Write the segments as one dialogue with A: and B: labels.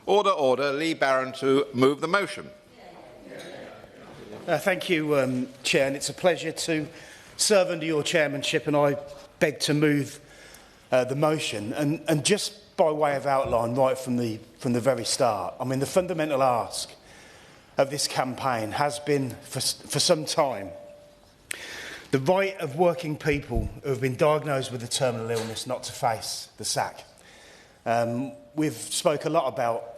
A: Order, order. Lee Barron to move the motion.
B: Thank you, Chair, and it's a pleasure to serve under your chairmanship, and I beg to move the motion. And just by way of outline, right from the very start, I mean, the fundamental ask of this campaign has been for some time the right of working people who have been diagnosed with a terminal illness not to face the sack. We've spoke a lot about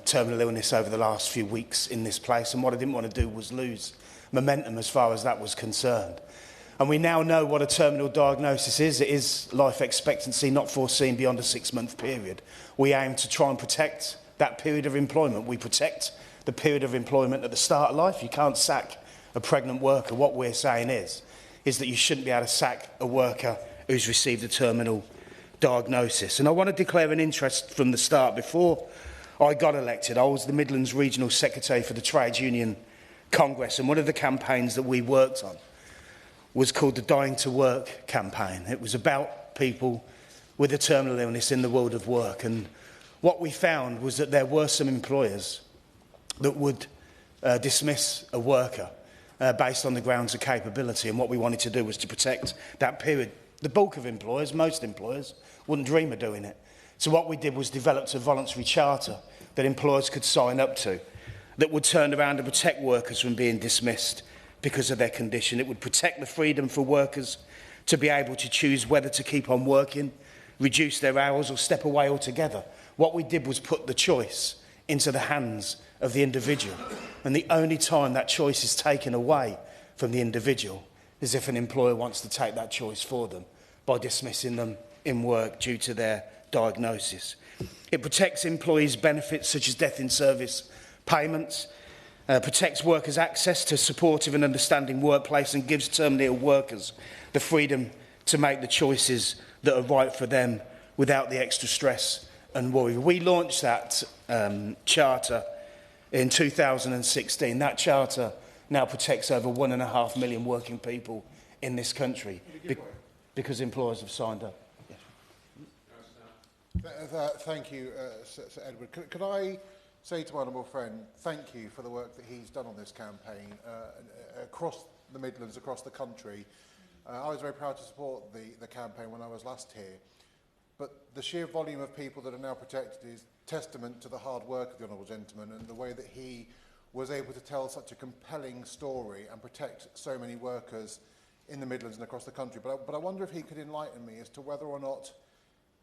B: terminal illness over the last few weeks in this place, and what I didn't want to do was lose momentum as far as that was concerned. And we now know what a terminal diagnosis is. It is life expectancy not foreseen beyond a 6-month period. We aim to try and protect that period of employment. We protect the period of employment at the start of life. You can't sack a pregnant worker. What we're saying is that you shouldn't be able to sack a worker who's received a terminal diagnosis. And I want to declare an interest from the start. Before I got elected, I was the Midlands Regional Secretary for the Trades Union Congress, and one of the campaigns that we worked on was called the Dying to Work campaign. It was about people with a terminal illness in the world of work, and what we found was that there were some employers that would dismiss a worker based on the grounds of capability, and what we wanted to do was to protect that period. The bulk of employers, most employers, wouldn't dream of doing it. So what we did was developed a voluntary charter that employers could sign up to that would turn around and protect workers from being dismissed because of their condition. It would protect the freedom for workers to be able to choose whether to keep on working, reduce their hours or step away altogether. What we did was put the choice into the hands of the individual. And the only time that choice is taken away from the individual is if an employer wants to take that choice for them by dismissing them in work due to their diagnosis. It protects employees' benefits such as death in service payments, protects workers' access to supportive and understanding workplace, and gives terminally ill workers the freedom to make the choices that are right for them without the extra stress and worry. We launched that charter in 2016. That charter now protects over 1.5 million working people in this country because employers have signed up.
C: Thank you, Sir Edward. Could I say to my honourable friend, thank you for the work that he's done on this campaign across the Midlands, across the country. I was very proud to support the campaign when I was last here, but the sheer volume of people that are now protected is testament to the hard work of the honourable gentleman and the way that he was able to tell such a compelling story and protect so many workers in the Midlands and across the country. But I wonder if he could enlighten me as to whether or not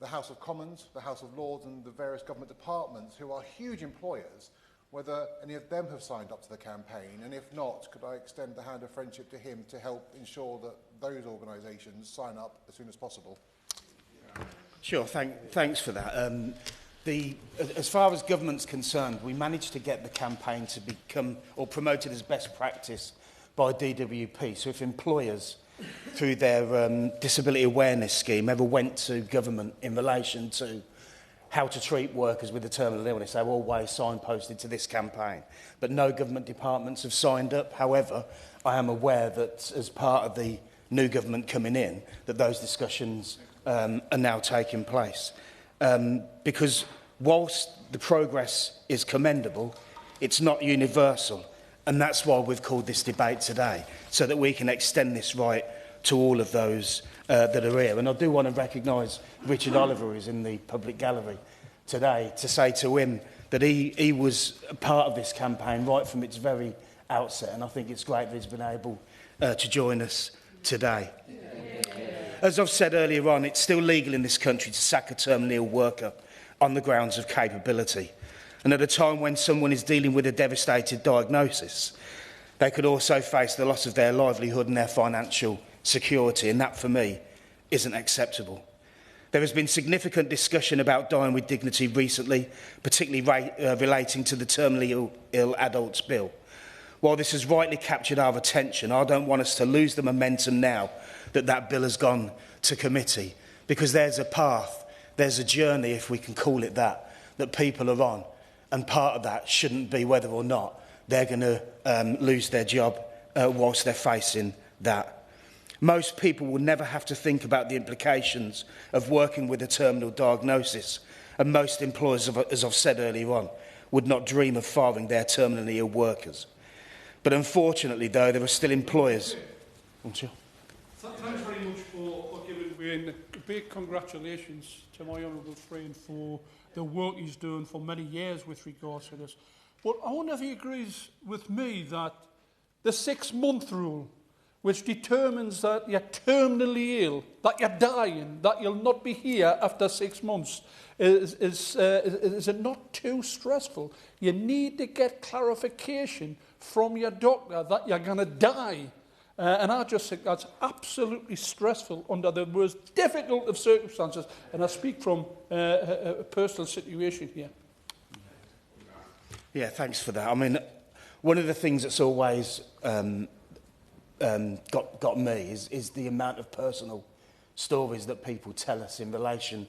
C: the House of Commons, the House of Lords and the various government departments, who are huge employers, whether any of them have signed up to the campaign, and if not, could I extend the hand of friendship to him to help ensure that those organisations sign up as soon as possible?
B: Sure, thanks for that. As far as government's concerned, we managed to get the campaign to become or promoted as best practice by DWP. So if employers, through their disability awareness scheme, ever went to government in relation to how to treat workers with a terminal illness, they were always signposted to this campaign. But no government departments have signed up. However, I am aware that as part of the new government coming in, that those discussions are now taking place. Because whilst the progress is commendable, it's not universal. And that's why we've called this debate today, so that we can extend this right to all of those that are here. And I do want to recognise Richard Oliver, who's in the public gallery today, to say to him that he was a part of this campaign right from its very outset. And I think it's great that he's been able to join us today. As I've said earlier on, it's still legal in this country to sack a terminally ill worker on the grounds of capability. And at a time when someone is dealing with a devastating diagnosis, they could also face the loss of their livelihood and their financial security, and that, for me, isn't acceptable. There has been significant discussion about dying with dignity recently, particularly relating to the Terminally Ill Adults Bill. While this has rightly captured our attention, I don't want us to lose the momentum now that bill has gone to committee, because there's a path, there's a journey, if we can call it that people are on. And part of that shouldn't be whether or not they're going to lose their job whilst they're facing that. Most people will never have to think about the implications of working with a terminal diagnosis And most employers, as I've said earlier on, would not dream of firing their terminally ill workers. But unfortunately, though, there are still employers.
D: Thanks very much for giving Wayne a big congratulations to my honourable friend for the work he's done for many years with regards to this. But I wonder if he agrees with me that the 6-month rule, which determines that you're terminally ill, that you're dying, that you'll not be here after 6 months, is it not too stressful? You need to get clarification from your doctor that you're going to die. And I just think that's absolutely stressful under the most difficult of circumstances. And I speak from a personal situation here.
B: Yeah, thanks for that. I mean, one of the things that's always got me is the amount of personal stories that people tell us in relation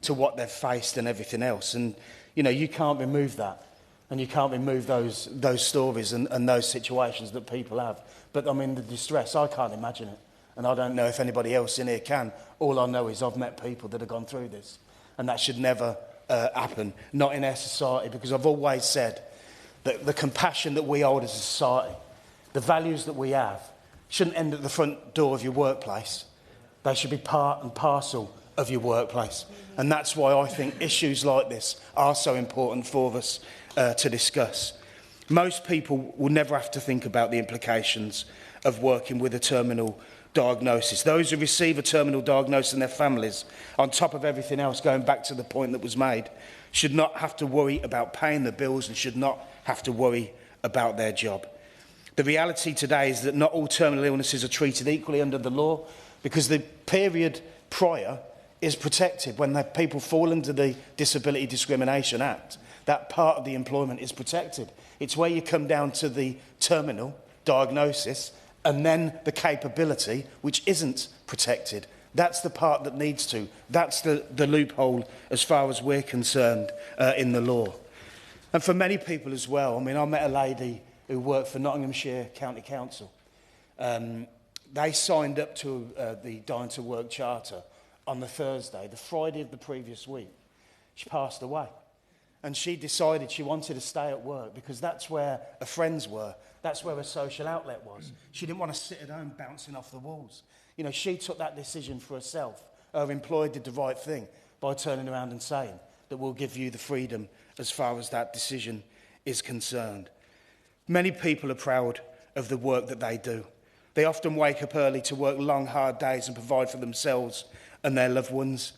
B: to what they've faced and everything else. And, you know, you can't remove that. And you can't remove those stories and those situations that people have. But, I mean, the distress, I can't imagine it. And I don't know if anybody else in here can. All I know is I've met people that have gone through this. And that should never happen, not in our society, because I've always said that the compassion that we hold as a society, the values that we have, shouldn't end at the front door of your workplace. They should be part and parcel of your workplace. And that's why I think issues like this are so important for us to discuss. Most people will never have to think about the implications of working with a terminal diagnosis. Those who receive a terminal diagnosis and their families, on top of everything else, going back to the point that was made, should not have to worry about paying the bills and should not have to worry about their job. The reality today is that not all terminal illnesses are treated equally under the law, because the period prior is protected. When people fall under the Disability Discrimination Act, that part of the employment is protected. It's where you come down to the terminal diagnosis and then the capability, which isn't protected. That's the part that needs to. That's the loophole as far as we're concerned in the law. And for many people as well, I mean, I met a lady who worked for Nottinghamshire County Council. They signed up to the Dying to Work Charter on the Thursday. The Friday of the previous week, she passed away. And she decided she wanted to stay at work because that's where her friends were. That's where her social outlet was. She didn't want to sit at home bouncing off the walls. You know, she took that decision for herself. Her employer did the right thing by turning around and saying that we'll give you the freedom as far as that decision is concerned. Many people are proud of the work that they do. They often wake up early to work long, hard days and provide for themselves and their loved ones.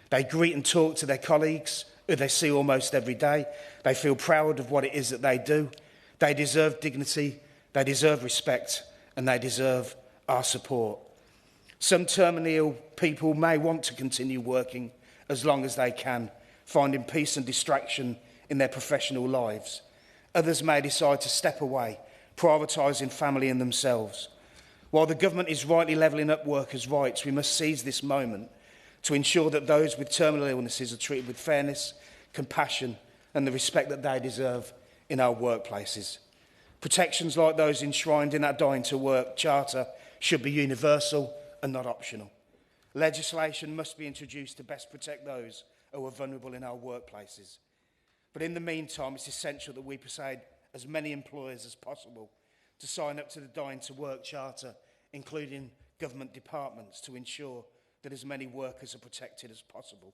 B: They greet and talk to their colleagues, who they see almost every day. They feel proud of what it is that they do. They deserve dignity, they deserve respect, and they deserve our support. Some terminally ill people may want to continue working as long as they can, finding peace and distraction in their professional lives. Others may decide to step away, prioritising family and themselves. While the government is rightly levelling up workers' rights, we must seize this moment to ensure that those with terminal illnesses are treated with fairness, compassion and the respect that they deserve in our workplaces. Protections like those enshrined in that Dying to Work Charter should be universal and not optional. Legislation must be introduced to best protect those who are vulnerable in our workplaces. But in the meantime, it's essential that we persuade as many employers as possible to sign up to the Dying to Work Charter, including government departments, to ensure that as many workers are protected as possible.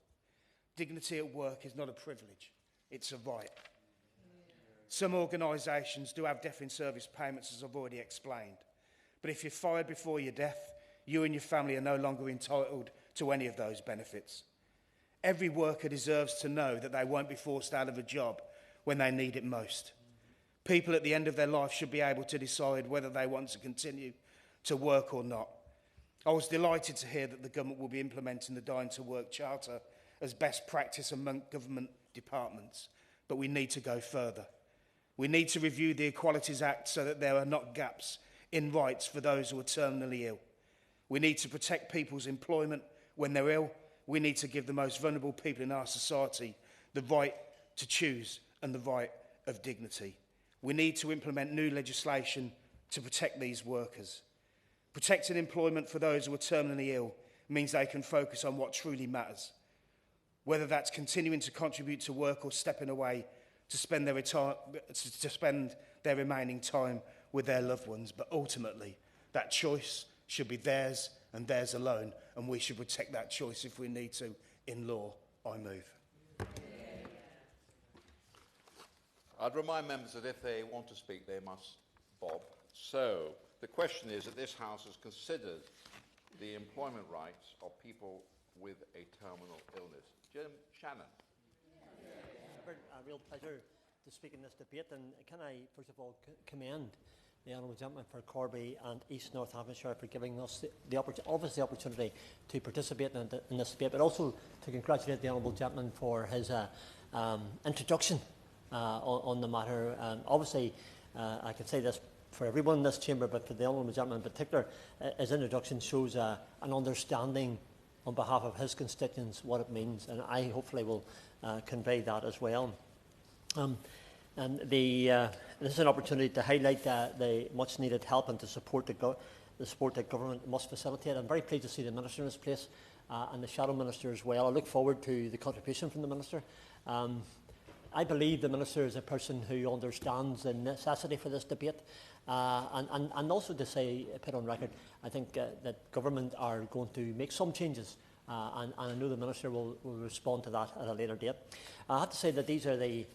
B: Dignity at work is not a privilege, it's a right. Some organisations do have death in service payments, as I've already explained. But if you're fired before your death, you and your family are no longer entitled to any of those benefits. Every worker deserves to know that they won't be forced out of a job when they need it most. People at the end of their life should be able to decide whether they want to continue to work or not. I was delighted to hear that the government will be implementing the Dying to Work Charter as best practice among government departments, but we need to go further. We need to review the Equalities Act so that there are not gaps in rights for those who are terminally ill. We need to protect people's employment when they're ill. We need to give the most vulnerable people in our society the right to choose and the right of dignity. We need to implement new legislation to protect these workers. Protecting employment for those who are terminally ill means they can focus on what truly matters. whether that's continuing to contribute to work or stepping away to spend their remaining time with their loved ones. But ultimately, that choice should be theirs and theirs alone, and we should protect that choice if we need to in law. I move.
A: I'd remind members that if they want to speak, they must bob. So, the question is that this House has considered the employment rights of people with a terminal illness. Jim Shannon.
E: A real pleasure to speak in this debate, and can I first of all commend the Honourable Gentleman for Corby and East Northamptonshire for giving us the opportunity to participate in this debate, but also to congratulate the Honourable Gentleman for his introduction on the matter. Obviously, I can say this for everyone in this chamber, but for the Honourable Gentleman in particular, his introduction shows an understanding on behalf of his constituents what it means, and I hopefully will convey that as well. And this is an opportunity to highlight the much needed help and to support the support that government must facilitate. I'm very pleased to see the Minister in this place and the Shadow Minister as well. I look forward to the contribution from the Minister. I believe the Minister is a person who understands the necessity for this debate, and also to say, put on record, I think that government are going to make some changes, and I know the Minister will respond to that at a later date. I have to say that these are the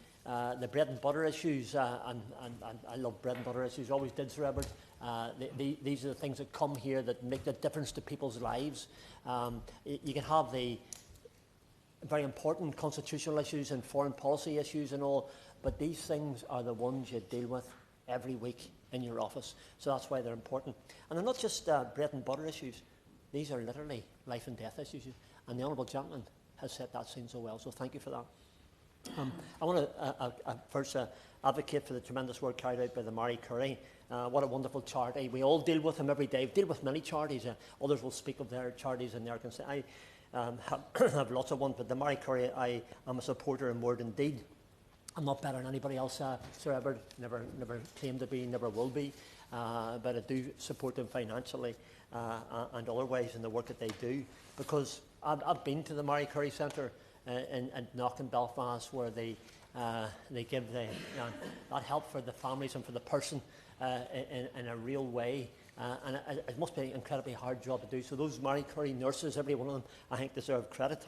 E: bread and butter issues, and I love bread and butter issues, always did, Sir Edward. These are the things that come here that make the difference to people's lives. You can have the very important constitutional issues and foreign policy issues and all, but these things are the ones you deal with every week in your office. So that's why they're important. And they're not just bread and butter issues. These are literally life and death issues. And the Honourable Gentleman has set that scene so well, so thank you for that. I want to first advocate for the tremendous work carried out by the Marie Curie. What a wonderful charity. We all deal with them every day. We deal with many charities. Others will speak of their charities and their concern. I have lots of ones, but the Marie Curie, I am a supporter in word and deed. I'm not better than anybody else, Sir Edward. Never claimed to be, never will be. But I do support them financially and other ways in the work that they do. Because I've been to the Marie Curie Centre in Knock in Belfast, where they give that help for the families and for the person in a real way. And it must be an incredibly hard job to do. So those Marie Curie nurses, every one of them, I think deserve credit.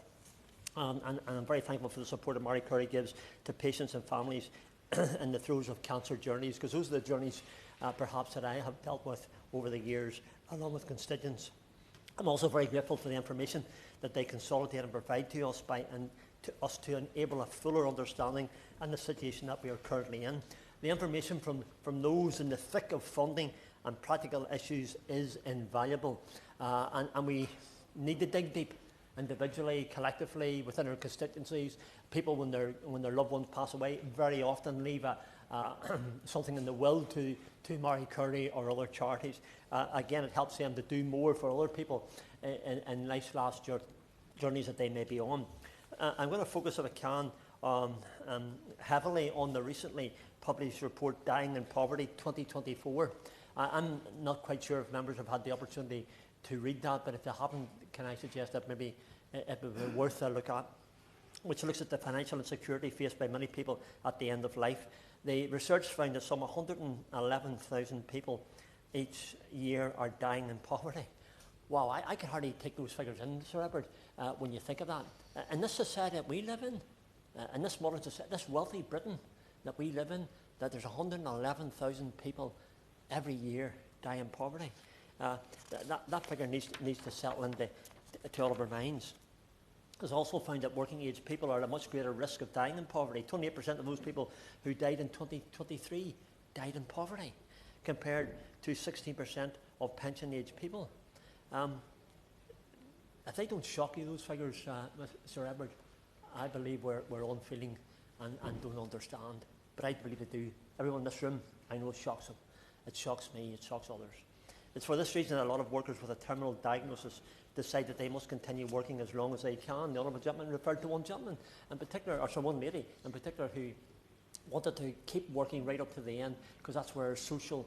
E: And I'm very thankful for the support that Marie Curie gives to patients and families in the throes of cancer journeys, because those are the journeys perhaps that I have dealt with over the years, along with constituents. I'm also very grateful for the information that they consolidate and provide to us to enable a fuller understanding and the situation that we are currently in. The information from those in the thick of funding and practical issues is invaluable, and we need to dig deep individually, collectively, within our constituencies. People, when their loved ones pass away, very often leave something in the will to Marie Curie or other charities. Again, it helps them to do more for other people in life's last journeys that they may be on. I'm going to focus, if I can, heavily on the recently published report, Dying in Poverty 2024. I'm not quite sure if members have had the opportunity to read that, but if they haven't, can I suggest that maybe it would be worth a look at, which looks at the financial insecurity faced by many people at the end of life. The research found that some 111,000 people each year are dying in poverty. Wow, I can hardly take those figures in, Sir Edward, when you think of that. In this society that we live in this modern society, this wealthy Britain that we live in, that there's 111,000 people every year die in poverty. That figure needs to settle into all of our minds. It's also found that working age people are at a much greater risk of dying in poverty. 28% of those people who died in 2023 died in poverty, compared to 16% of pension age people. If they don't shock you, those figures, Sir Edward, I believe we're unfeeling and don't understand. But I believe they do. Everyone in this room, I know it shocks them. It shocks me, it shocks others. It's for this reason that a lot of workers with a terminal diagnosis decide that they must continue working as long as they can. The Honourable Gentleman referred to one gentleman in particular, or one lady in particular, who wanted to keep working right up to the end because that's where her social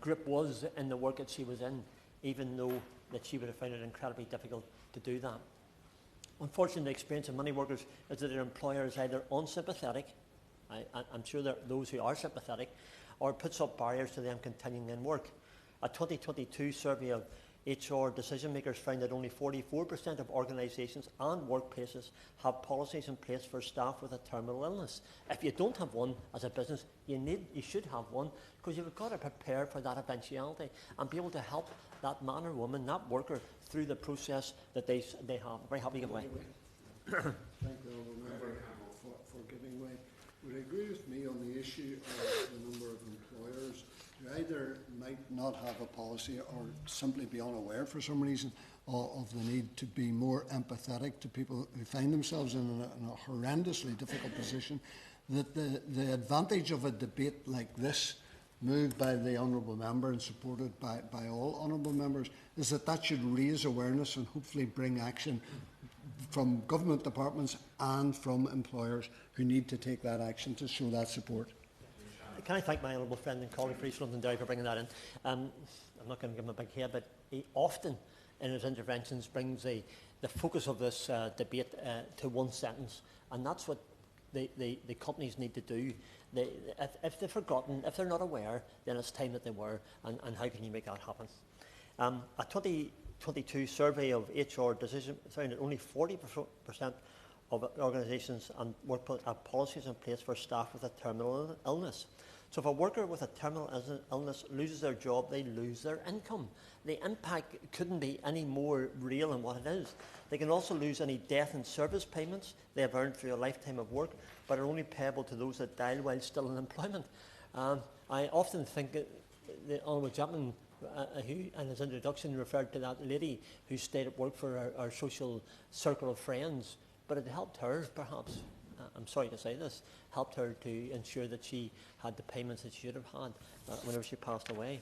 E: grip was in the work that she was in, even though that she would have found it incredibly difficult to do that. Unfortunately, the experience of many workers is that their employer is either unsympathetic, I'm sure there are those who are sympathetic, or puts up barriers to them continuing in work. A 2022 survey of HR decision makers found that only 44% of organisations and workplaces have policies in place for staff with a terminal illness. If you don't have one as a business, you should have one, because you've got to prepare for that eventuality and be able to help that man or woman, that worker, through the process that they have. Very happy to give way.
F: Thank the honourable member for giving way. Would agree with me on the issue of the number of employers who either might not have a policy or simply be unaware for some reason of the need to be more empathetic to people who find themselves in a horrendously difficult position. That the advantage of a debate like this, moved by the honourable member and supported by all honourable members, is that should raise awareness and hopefully bring action from government departments and from employers who need to take that action to show that support.
E: Can I thank my honourable friend and colleague for East London Derry for bringing that in? I'm not going to give him a big head, but he often in his interventions brings the focus of this debate to one sentence, and that's what the companies need to do. If they've forgotten, if they're not aware, then it's time that they were, and how can you make that happen? A 2022 survey of HR decision found that only 40% of organisations and workplaces have policies in place for staff with a terminal illness. So if a worker with a terminal illness loses their job, they lose their income. The impact couldn't be any more real than what it is. They can also lose any death and service payments they have earned through a lifetime of work, but are only payable to those that died while still in employment. I often think that the honourable gentleman who in his introduction referred to that lady who stayed at work for our social circle of friends, but it helped her, perhaps, I'm sorry to say this, helped her to ensure that she had the payments that she should have had whenever she passed away.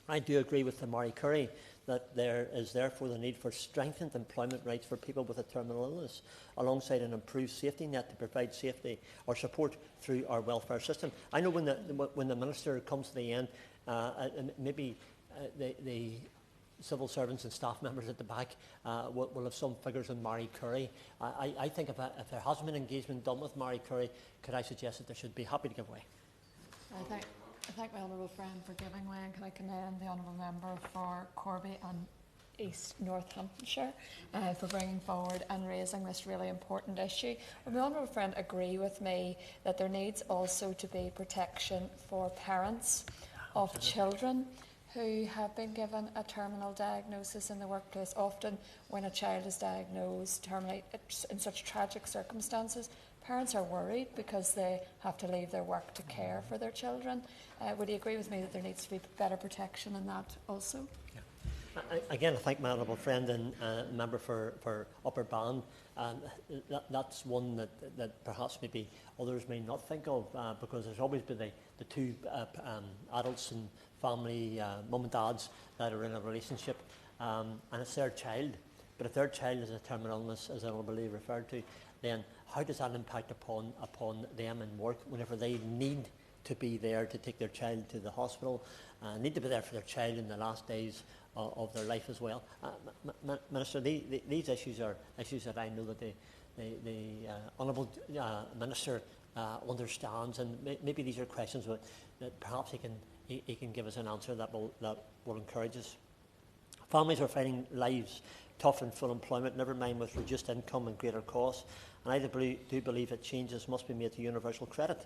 E: I do agree with Marie Curry that there is therefore the need for strengthened employment rights for people with a terminal illness, alongside an improved safety net to provide safety or support through our welfare system. I know when the Minister comes to the end, maybe the civil servants and staff members at the back will have some figures on Marie Curry. I think if there hasn't been engagement done with Marie Curry, could I suggest that there should be? Happy to give way.
G: I thank my honourable friend for giving way, and can I commend the honourable member for Corby and East Northamptonshire for bringing forward and raising this really important issue. Would my honourable friend agree with me that there needs also to be protection for parents of children who have been given a terminal diagnosis in the workplace? Often when a child is diagnosed terminally in such tragic circumstances, parents are worried because they have to leave their work to care for their children. Would you agree with me that there needs to be better protection in that also?
E: Yeah. Again, I thank my honourable friend and member for Upper Band. That's one that perhaps maybe others may not think of, because there's always been the two adults and family, mum and dads, that are in a relationship, and it's their child. But if their child has a terminal illness, as I believe referred to, then how does that impact upon them in work whenever they need to be there to take their child to the hospital, need to be there for their child in the last days of their life as well? Minister, these issues are issues that I know that the Honourable Minister understands, and maybe these are questions that perhaps he can give us an answer that will encourage us. Families are finding lives tough in full employment, never mind with reduced income and greater costs. And I do believe that changes must be made to universal credit.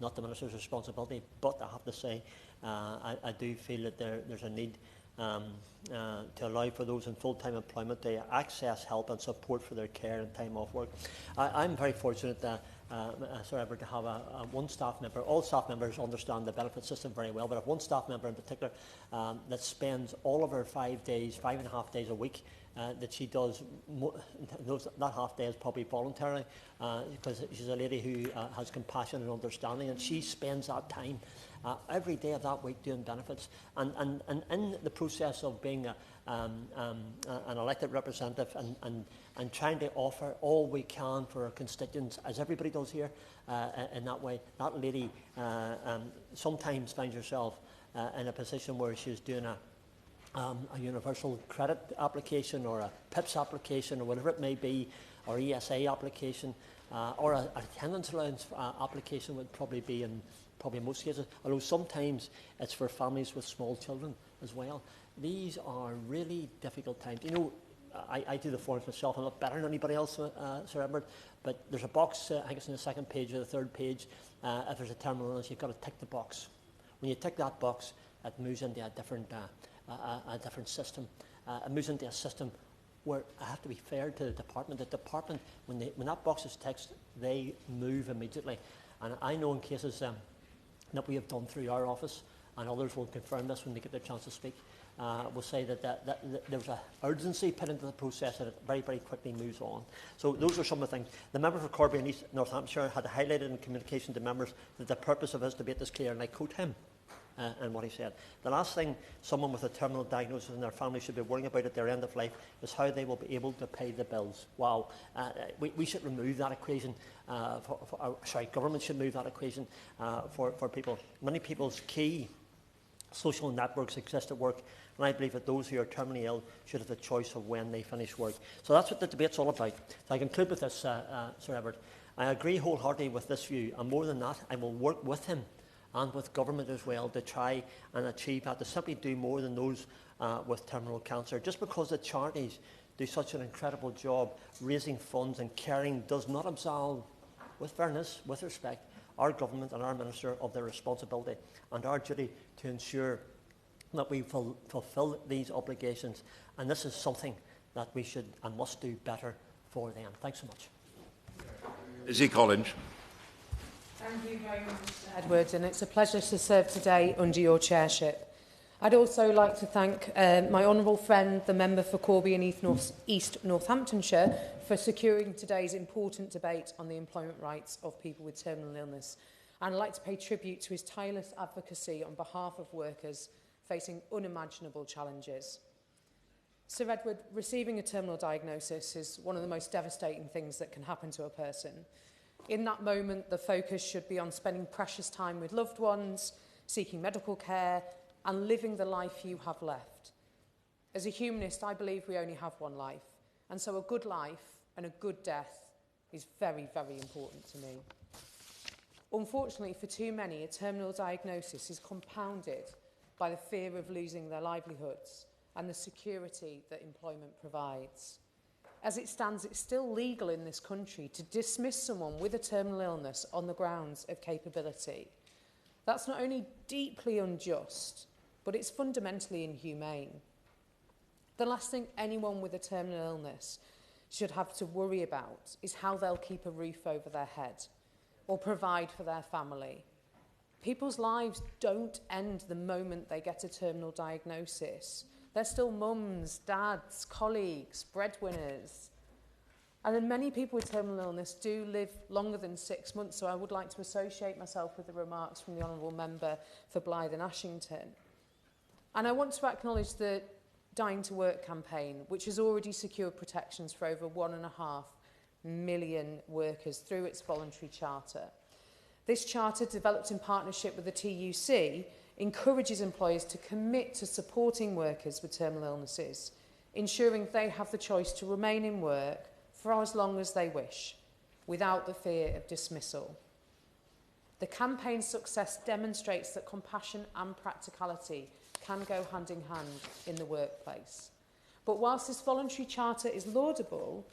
E: Not the Minister's responsibility, but I have to say I do feel that there's a need to allow for those in full-time employment to access help and support for their care and time off work. I'm very fortunate that Sir Edward, to have one staff member. All staff members understand the benefit system very well, but I have one staff member in particular that spends all of her 5.5 days a week that she does. That half day is probably voluntary because she's a lady who has compassion and understanding, and she spends that time every day of that week doing benefits. And in the process of being an elected representative and trying to offer all we can for our constituents, as everybody does here, in that way, that lady sometimes finds herself in a position where she's doing a universal credit application or a PIPS application or whatever it may be, or ESA application, or an attendance allowance application would probably be in most cases, although sometimes it's for families with small children as well. These are really difficult times. You know, I do the forms myself. I'm not better than anybody else, Sir Edward, but there's a box, I think it's on the second page or the third page. If there's a terminal illness, you've got to tick the box. When you tick that box, it moves into a different system. It moves into a system where I have to be fair to the department. The department, when that box is ticked, they move immediately. And I know in cases that we have done through our office, and others will confirm this when they get their chance to speak, will say that there's an urgency put into the process and it very, very quickly moves on. So those are some of the things. The member for Corby and East Northamptonshire had highlighted in communication to members that the purpose of this debate is clear, and I quote him and what he said. The last thing someone with a terminal diagnosis and their family should be worrying about at their end of life is how they will be able to pay the bills. Wow. We should remove that equation. Government should move that equation for people. Many people's key social networks exist at work, and I believe that those who are terminally ill should have the choice of when they finish work. So that's what the debate's all about. So I conclude with this, Sir Edward. I agree wholeheartedly with this view, and more than that, I will work with him and with government as well to try and achieve that, to simply do more than those with terminal cancer. Just because the charities do such an incredible job raising funds and caring does not absolve, with fairness, with respect, our government and our minister of their responsibility and our duty to ensure that we fulfil these obligations. And this is something that we should and must do better for them. Thanks so much.
A: Izzy Collins.
H: Thank you very much, Mr. Edwards, and it's a pleasure to serve today under your chairship. I'd also like to thank my honourable friend, the member for Corby and East Northamptonshire, for securing today's important debate on the employment rights of people with terminal illness. And I'd like to pay tribute to his tireless advocacy on behalf of workers facing unimaginable challenges. Sir Edward, receiving a terminal diagnosis is one of the most devastating things that can happen to a person. In that moment, the focus should be on spending precious time with loved ones, seeking medical care, and living the life you have left. As a humanist, I believe we only have one life, and so a good life and a good death is very, very important to me. Unfortunately, for too many, a terminal diagnosis is compounded by the fear of losing their livelihoods and the security that employment provides. As it stands, it's still legal in this country to dismiss someone with a terminal illness on the grounds of capability. That's not only deeply unjust, but it's fundamentally inhumane. The last thing anyone with a terminal illness should have to worry about is how they'll keep a roof over their head or provide for their family. People's lives don't end the moment they get a terminal diagnosis. They're still mums, dads, colleagues, breadwinners. And then many people with terminal illness do live longer than 6 months, so I would like to associate myself with the remarks from the Honourable Member for Blyth and Ashington. And I want to acknowledge the Dying to Work campaign, which has already secured protections for over 1.5 million workers through its voluntary charter. This charter, developed in partnership with the TUC, encourages employers to commit to supporting workers with terminal illnesses, ensuring they have the choice to remain in work for as long as they wish, without the fear of dismissal. The campaign's success demonstrates that compassion and practicality can go hand in hand in the workplace. But whilst this voluntary charter is laudable,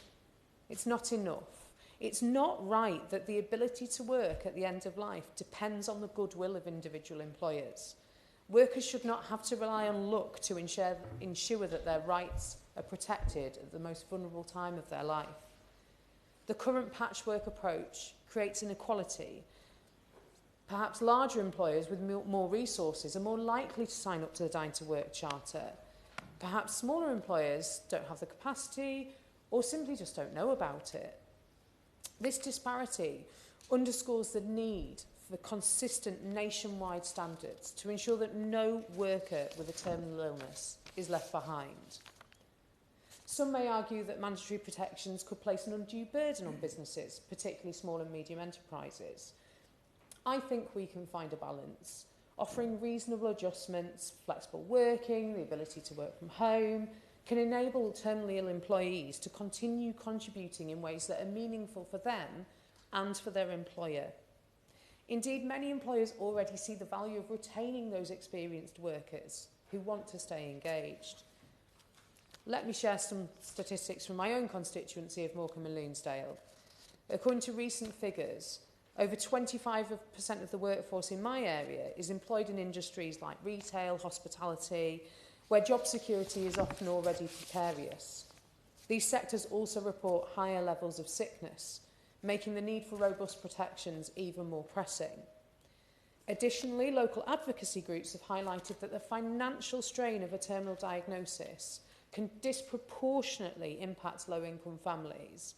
H: it's not enough. It's not right that the ability to work at the end of life depends on the goodwill of individual employers. Workers should not have to rely on luck to ensure that their rights are protected at the most vulnerable time of their life. The current patchwork approach creates inequality. Perhaps larger employers with more resources are more likely to sign up to the Dying to Work Charter. Perhaps smaller employers don't have the capacity or simply just don't know about it. This disparity underscores the need for consistent nationwide standards to ensure that no worker with a terminal illness is left behind. Some may argue that mandatory protections could place an undue burden on businesses, particularly small and medium enterprises. I think we can find a balance, offering reasonable adjustments, flexible working, the ability to work from home, can enable terminally ill employees to continue contributing in ways that are meaningful for them and for their employer. Indeed, many employers already see the value of retaining those experienced workers who want to stay engaged. Let me share some statistics from my own constituency of Morecambe and Loonsdale. According to recent figures, over 25% of the workforce in my area is employed in industries like retail, hospitality, where job security is often already precarious. These sectors also report higher levels of sickness, making the need for robust protections even more pressing. Additionally, local advocacy groups have highlighted that the financial strain of a terminal diagnosis can disproportionately impact low-income families,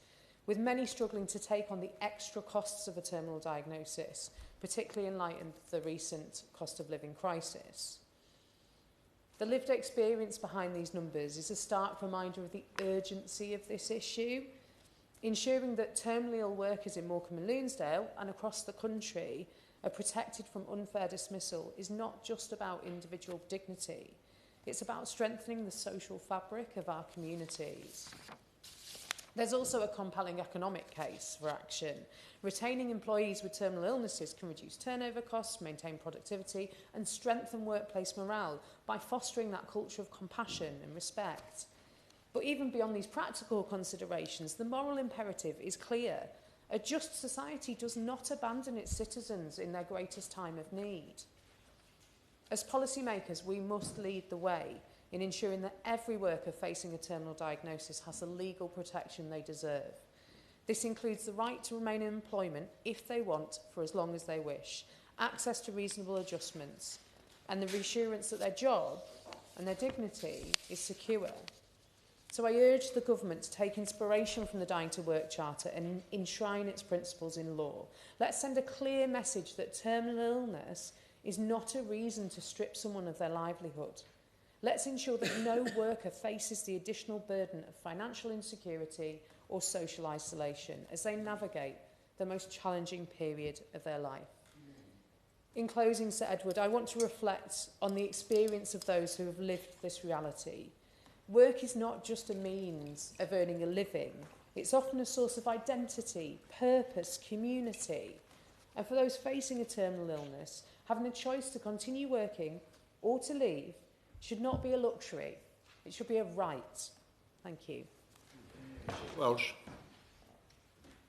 H: with many struggling to take on the extra costs of a terminal diagnosis, particularly in light of the recent cost of living crisis. The lived experience behind these numbers is a stark reminder of the urgency of this issue. Ensuring that terminally ill workers in Morecambe and Loonsdale and across the country are protected from unfair dismissal is not just about individual dignity. It's about strengthening the social fabric of our communities. There's also a compelling economic case for action. Retaining employees with terminal illnesses can reduce turnover costs, maintain productivity, and strengthen workplace morale by fostering that culture of compassion and respect. But even beyond these practical considerations, the moral imperative is clear. A just society does not abandon its citizens in their greatest time of need. As policymakers, we must lead the way in ensuring that every worker facing a terminal diagnosis has the legal protection they deserve. This includes the right to remain in employment if they want for as long as they wish, access to reasonable adjustments, and the reassurance that their job and their dignity is secure. So I urge the government to take inspiration from the Dying to Work Charter and enshrine its principles in law. Let's send a clear message that terminal illness is not a reason to strip someone of their livelihood. Let's ensure that no worker faces the additional burden of financial insecurity or social isolation as they navigate the most challenging period of their life. In closing, Sir Edward, I want to reflect on the experience of those who have lived this reality. Work is not just a means of earning a living. It's often a source of identity, purpose, community. And for those facing a terminal illness, having a choice to continue working or to leave should not be a luxury. It should be a right. Thank you.
A: Welsh.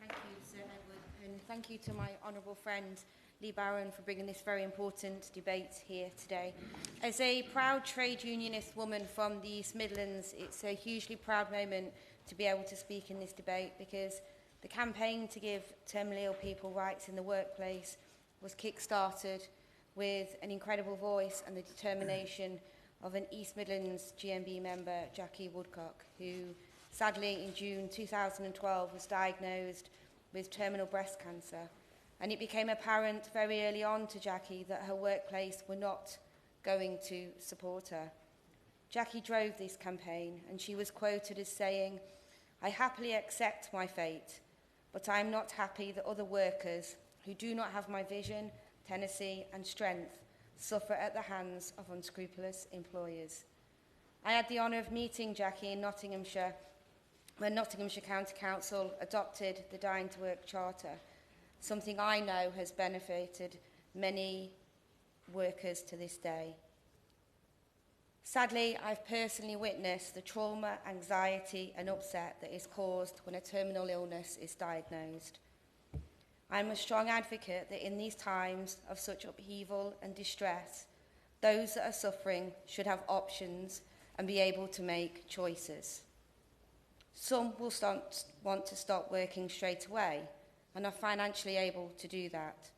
I: Thank you, Sir Edward, and thank you to my honourable friend Lee Barron for bringing this very important debate here today. As a proud trade unionist woman from the East Midlands, it's a hugely proud moment to be able to speak in this debate because the campaign to give terminally ill people rights in the workplace was kick-started with an incredible voice and the determination of an East Midlands GMB member, Jackie Woodcock, who sadly in June 2012 was diagnosed with terminal breast cancer. And it became apparent very early on to Jackie that her workplace were not going to support her. Jackie drove this campaign and she was quoted as saying, "I happily accept my fate, but I am not happy that other workers who do not have my vision, tenacity and strength suffer at the hands of unscrupulous employers." I had the honour of meeting Jackie in Nottinghamshire when Nottinghamshire County Council adopted the Dying to Work Charter, something I know has benefited many workers to this day. Sadly, I've personally witnessed the trauma, anxiety and upset that is caused when a terminal illness is diagnosed. I'm a strong advocate that in these times of such upheaval and distress, those that are suffering should have options and be able to make choices. Some will want to stop working straight away and are financially able to do that,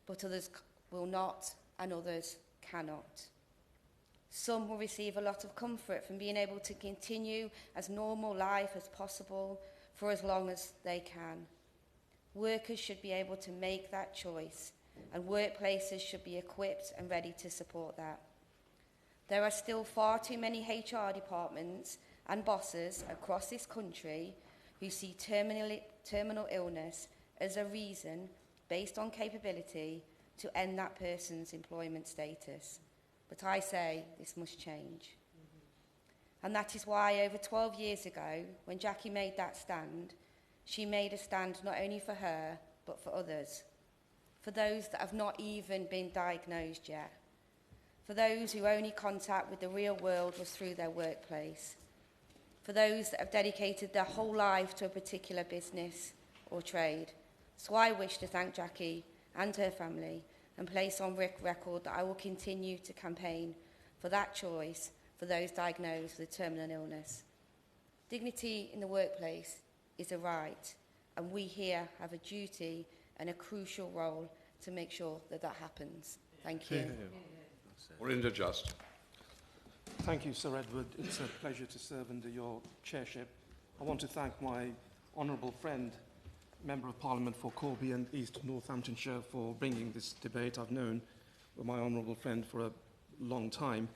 I: but others will not and others cannot. Some will receive a lot of comfort from being able to continue as normal life as possible for as long as they can. Workers should be able to make that choice, and workplaces should be equipped and ready to support that. There are still far too many HR departments and bosses across this country who see terminal illness as a reason, based on capability, to end that person's employment status. But I say this must change. And that is why over 12 years ago, when Jackie made that stand, she made a stand not only for her, but for others. For those that have not even been diagnosed yet. For those whose only contact with the real world was through their workplace. For those that have dedicated their whole life to a particular business or trade. So I wish to thank Jackie and her family and place on record that I will continue to campaign for that choice for those diagnosed with a terminal illness. Dignity in the workplace is a right, and we here have a duty and a crucial role to make sure that that happens. Thank you.
A: Orinder Just.
J: Thank you, Sir Edward. It's a pleasure to serve under your chairship. I want to thank my honourable friend, Member of Parliament for Corby and East Northamptonshire, for bringing this debate. I've known my honourable friend for a long time.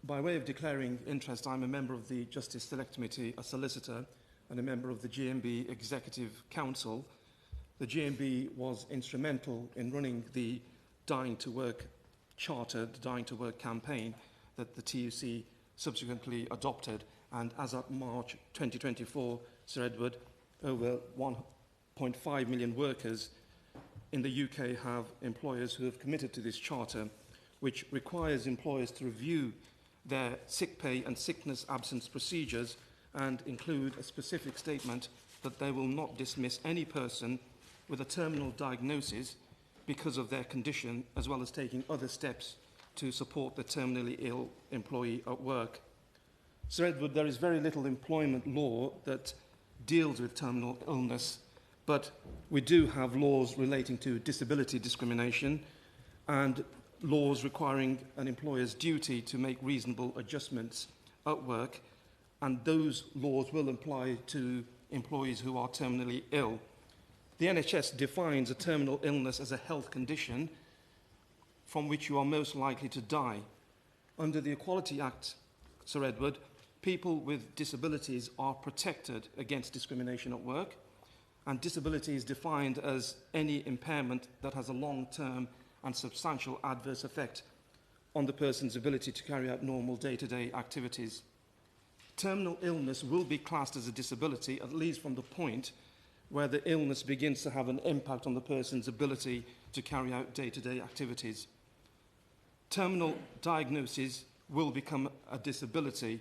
J: By way of declaring interest, I'm a member of the Justice Select Committee, a solicitor, and a member of the GMB Executive Council. The GMB was instrumental in running the Dying to Work Charter, the Dying to Work campaign that the TUC subsequently adopted. And as of March 2024, Sir Edward, over 1.5 million workers in the UK have employers who have committed to this charter, which requires employers to review their sick pay and sickness absence procedures and include a specific statement that they will not dismiss any person with a terminal diagnosis because of their condition, as well as taking other steps to support the terminally ill employee at work. Sir Edward, there is very little employment law that deals with terminal illness, but we do have laws relating to disability discrimination and laws requiring an employer's duty to make reasonable adjustments at work, and those laws will apply to employees who are terminally ill. The NHS defines a terminal illness as a health condition from which you are most likely to die. Under the Equality Act, Sir Edward, people with disabilities are protected against discrimination at work, and disability is defined as any impairment that has a long-term and substantial adverse effect on the person's ability to carry out normal day-to-day activities. Terminal illness will be classed as a disability, at least from the point where the illness begins to have an impact on the person's ability to carry out day-to-day activities. Terminal diagnosis will become a disability,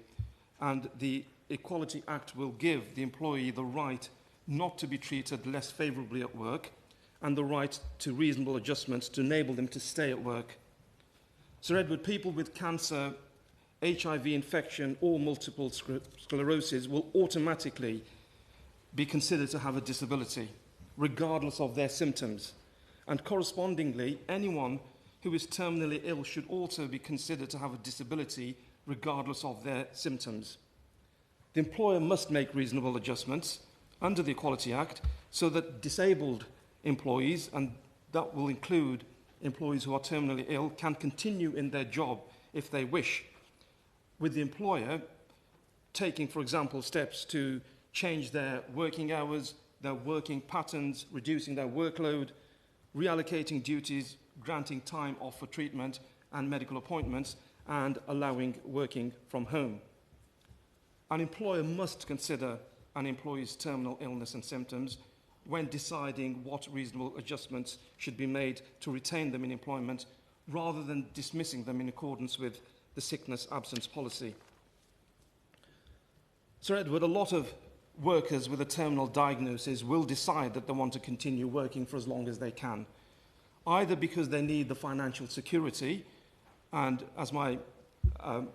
J: and the Equality Act will give the employee the right not to be treated less favourably at work and the right to reasonable adjustments to enable them to stay at work. Sir Edward, people with cancer, HIV infection or multiple sclerosis will automatically be considered to have a disability, regardless of their symptoms. And correspondingly, anyone who is terminally ill should also be considered to have a disability, regardless of their symptoms. The employer must make reasonable adjustments under the Equality Act so that disabled employees, and that will include employees who are terminally ill, can continue in their job if they wish, with the employer taking, for example, steps to change their working hours, their working patterns, reducing their workload, reallocating duties, granting time off for treatment and medical appointments, and allowing working from home. An employer must consider an employee's terminal illness and symptoms when deciding what reasonable adjustments should be made to retain them in employment, rather than dismissing them in accordance with the sickness absence policy. Sir Edward, a lot of workers with a terminal diagnosis will decide that they want to continue working for as long as they can, either because they need the financial security, and as my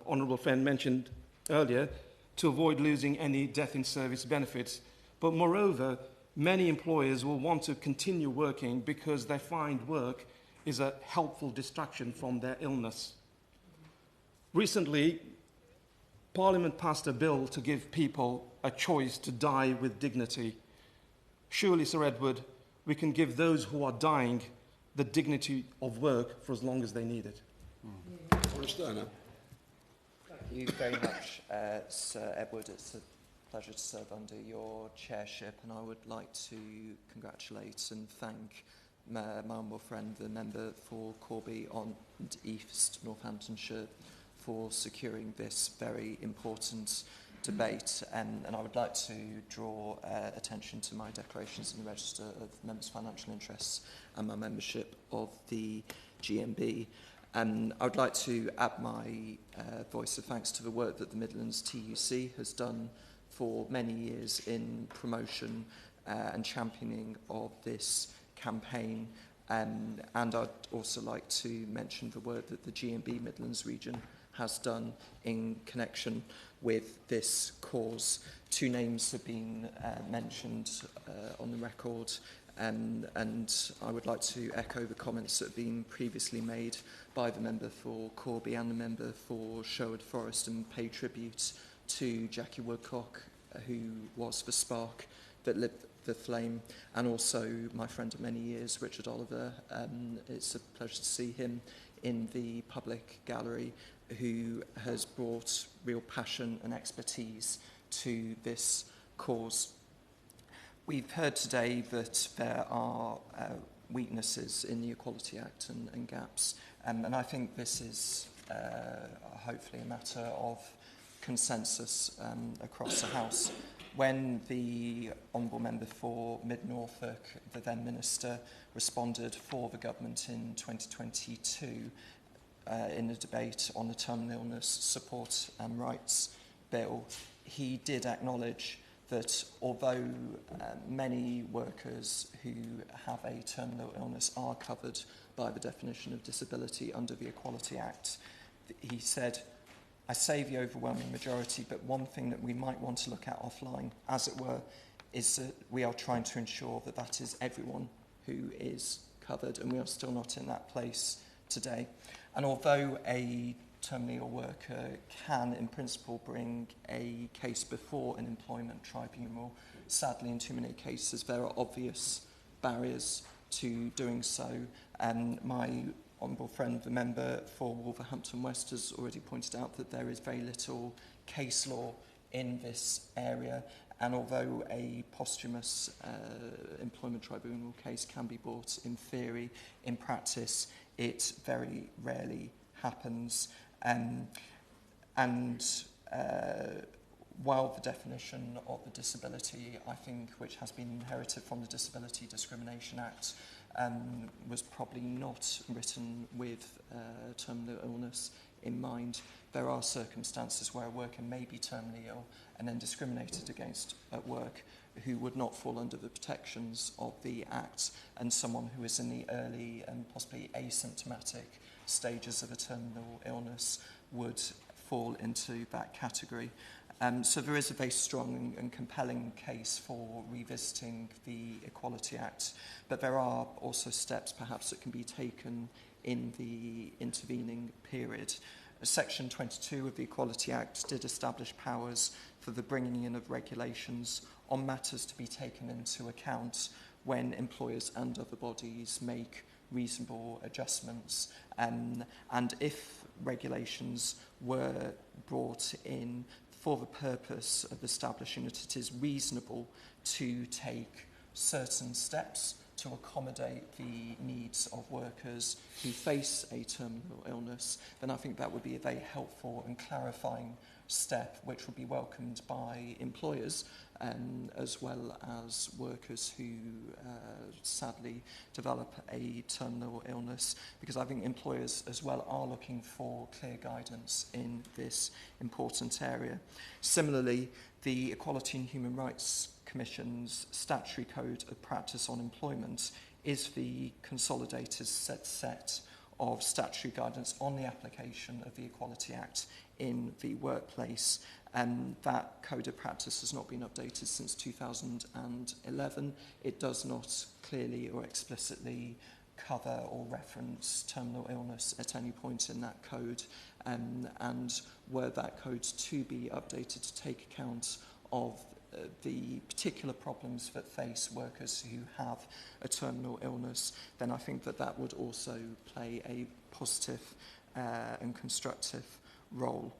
J: honourable friend mentioned earlier, to avoid losing any death in service benefits. But moreover, many employers will want to continue working because they find work is a helpful distraction from their illness. Recently, Parliament passed a bill to give people a choice to die with dignity. Surely, Sir Edward, we can give those who are dying the dignity of work for as long as they need it.
A: Thank
K: you very much, Sir Edward. It's a pleasure to serve under your chairship, and I would like to congratulate and thank my honourable friend, the member for Corby and East Northamptonshire, for securing this very important debate, and I would like to draw attention to my declarations in the Register of Members' Financial Interests and my membership of the GMB. I would like to add my voice of thanks to the work that the Midlands TUC has done for many years in promotion and championing of this campaign. And I'd also like to mention the work that the GMB Midlands region has done in connection with this cause. Two names have been mentioned on the record, and I would like to echo the comments that have been previously made by the member for Corby and the member for Sherwood Forest, and pay tribute to Jackie Woodcock, who was the spark that lit the flame, and also my friend of many years, Richard Oliver. It's a pleasure to see him in the public gallery, who has brought real passion and expertise to this cause. We've heard today that there are weaknesses in the Equality Act and gaps, and I think this is hopefully a matter of consensus across the House. When the Honourable Member for Mid-Norfolk, the then Minister, responded for the government in 2022 in a debate on the Terminal Illness Support and Rights Bill, he did acknowledge that although many workers who have a terminal illness are covered by the definition of disability under the Equality Act, he said, "I say the overwhelming majority, but one thing that we might want to look at offline, as it were, is that we are trying to ensure that that is everyone who is covered, and we are still not in that place today." And although a terminally ill worker can, in principle, bring a case before an employment tribunal, sadly, in too many cases, there are obvious barriers to doing so. And my honourable friend, the member for Wolverhampton West, has already pointed out that there is very little case law in this area. And although a posthumous employment tribunal case can be brought in theory, in practice, it very rarely happens. While the definition of the disability, I think, which has been inherited from the Disability Discrimination Act, was probably not written with terminal illness in mind, there are circumstances where a worker may be terminally ill and then discriminated against at work who would not fall under the protections of the Act, and someone who is in the early and possibly asymptomatic stages of a terminal illness would fall into that category. So there is a very strong and compelling case for revisiting the Equality Act, but there are also steps perhaps that can be taken in the intervening period. Section 22 of the Equality Act did establish powers for the bringing in of regulations on matters to be taken into account when employers and other bodies make reasonable adjustments. And if regulations were brought in for the purpose of establishing that it is reasonable to take certain steps to accommodate the needs of workers who face a terminal illness, then I think that would be a very helpful and clarifying step, which would be welcomed by employers as well as workers who sadly develop a terminal illness, because I think employers as well are looking for clear guidance in this important area. Similarly, the Equality and Human Rights Commission's Statutory Code of Practice on Employment is the consolidated set of statutory guidance on the application of the Equality Act in the workplace. And that code of practice has not been updated since 2011. It does not clearly or explicitly cover or reference terminal illness at any point in that code. And were that code to be updated to take account of the particular problems that face workers who have a terminal illness, then I think that that would also play a positive and constructive role.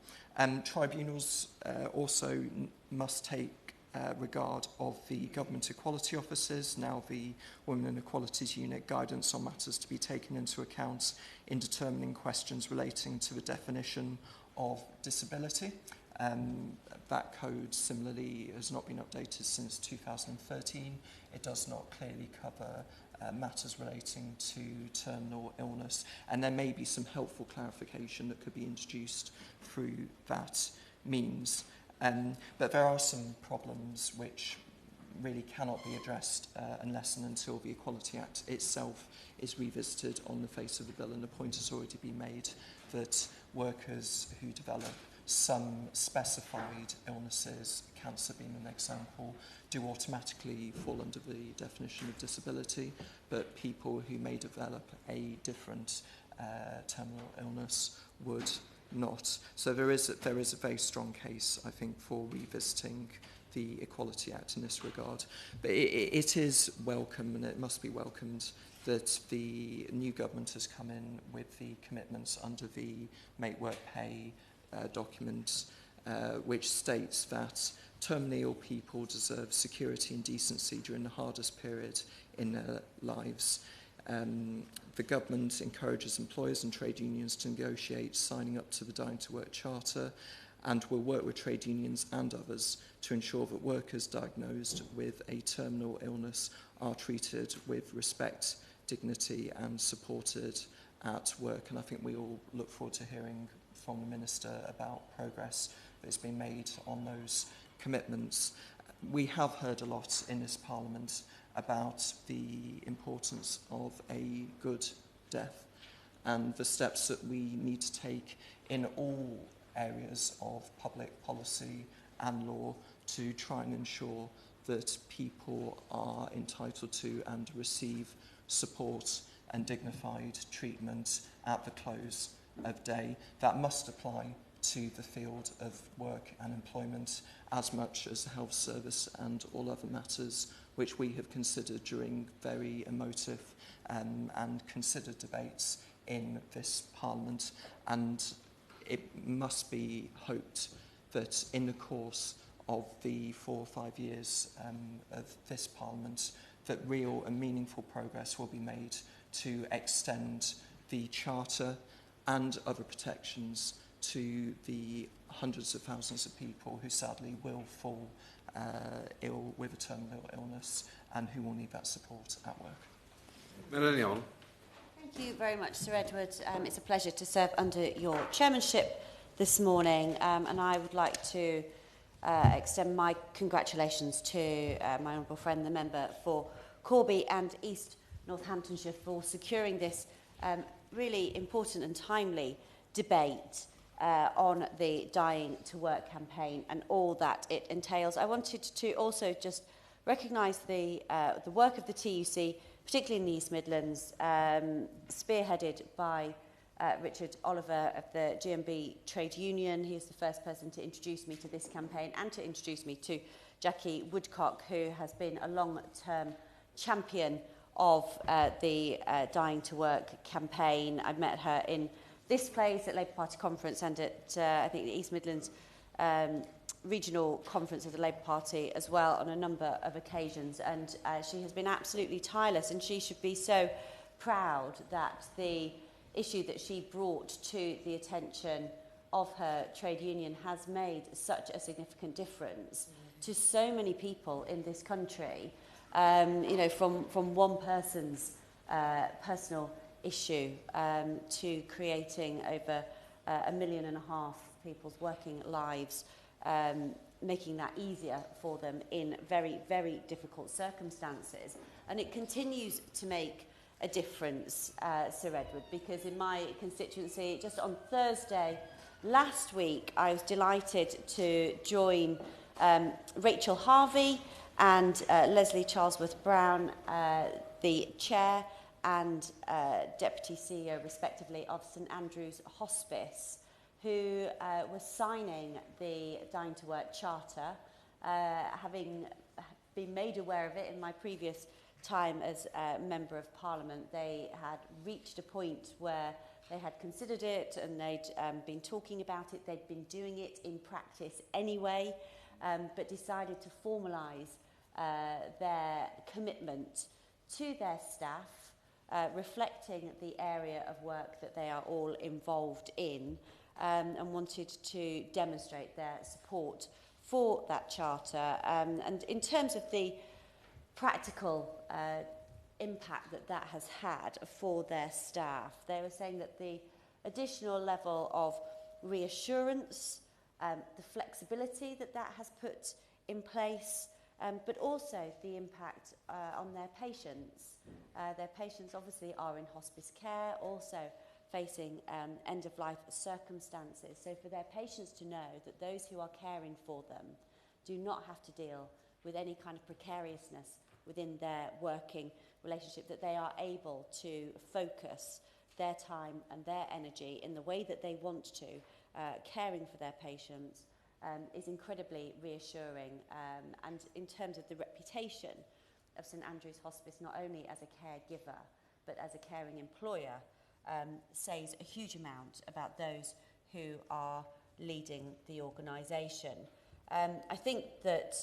K: Tribunals also must take regard of the government equality officers, now the Women and Equalities Unit, guidance on matters to be taken into account in determining questions relating to the definition of disability. That code similarly has not been updated since 2013. It does not clearly cover matters relating to terminal illness, and there may be some helpful clarification that could be introduced through that means. But there are some problems which really cannot be addressed unless and until the Equality Act itself is revisited on the face of the bill, and the point has already been made that workers who develop some specified illnesses, cancer being an example, do automatically fall under the definition of disability, but people who may develop a different terminal illness would not. So there is a very strong case, I think, for revisiting the Equality Act in this regard. But it is welcome, and it must be welcomed, that the new government has come in with the commitments under the Make Work Pay document, which states that terminally ill people deserve security and decency during the hardest period in their lives. The government encourages employers and trade unions to negotiate signing up to the Dying to Work Charter, and will work with trade unions and others to ensure that workers diagnosed with a terminal illness are treated with respect, dignity and supported at work. And I think we all look forward to hearing from the Minister about progress that's been made on those commitments. We have heard a lot in this Parliament about the importance of a good death and the steps that we need to take in all areas of public policy and law to try and ensure that people are entitled to and receive support and dignified treatment at the close of day. That must apply to the field of work and employment as much as the health service and all other matters which we have considered during very emotive and considered debates in this Parliament. And it must be hoped that in the course of the 4 or 5 years of this Parliament, that real and meaningful progress will be made to extend the Charter and other protections to the hundreds of thousands of people who sadly will fall ill with a terminal illness and who will need that support at work.
A: Melanie.
L: Thank you very much, Sir Edward. It's a pleasure to serve under your chairmanship this morning, and I would like to extend my congratulations to my honourable friend, the member for Corby and East Northamptonshire, for securing this really important and timely debate on the Dying to Work campaign and all that it entails. I wanted to also just recognise the work of the TUC, particularly in the East Midlands, spearheaded by Richard Oliver of the GMB Trade Union. He was the first person to introduce me to this campaign and to introduce me to Jackie Woodcock, who has been a long-term champion of the Dying to Work campaign. I've met her in this place at Labour Party conference and at, I think, the East Midlands regional conference of the Labour Party as well on a number of occasions, and she has been absolutely tireless, and she should be so proud that the issue that she brought to the attention of her trade union has made such a significant difference to so many people in this country, you know, from one person's personal issue to creating over 1.5 million people's working lives, making that easier for them in very, very difficult circumstances. And it continues to make a difference, Sir Edward, because in my constituency, just on Thursday last week, I was delighted to join Rachel Harvey and Leslie Charlesworth-Brown, the chair and deputy CEO, respectively, of St Andrew's Hospice, who was signing the Dying to Work Charter, having been made aware of it in my previous time as a Member of Parliament. They had reached a point where they had considered it and they'd been talking about it. They'd been doing it in practice anyway, but decided to formalise their commitment to their staff, reflecting the area of work that they are all involved in, and wanted to demonstrate their support for that charter. And in terms of the practical impact that that has had for their staff, they were saying that the additional level of reassurance, the flexibility that that has put in place, but also the impact on their patients. Their patients obviously are in hospice care, also facing end-of-life circumstances. So for their patients to know that those who are caring for them do not have to deal with any kind of precariousness within their working relationship, that they are able to focus their time and their energy in the way that they want to, caring for their patients, is incredibly reassuring. And in terms of the reputation of St Andrew's Hospice, not only as a caregiver, but as a caring employer, says a huge amount about those who are leading the organisation. I think that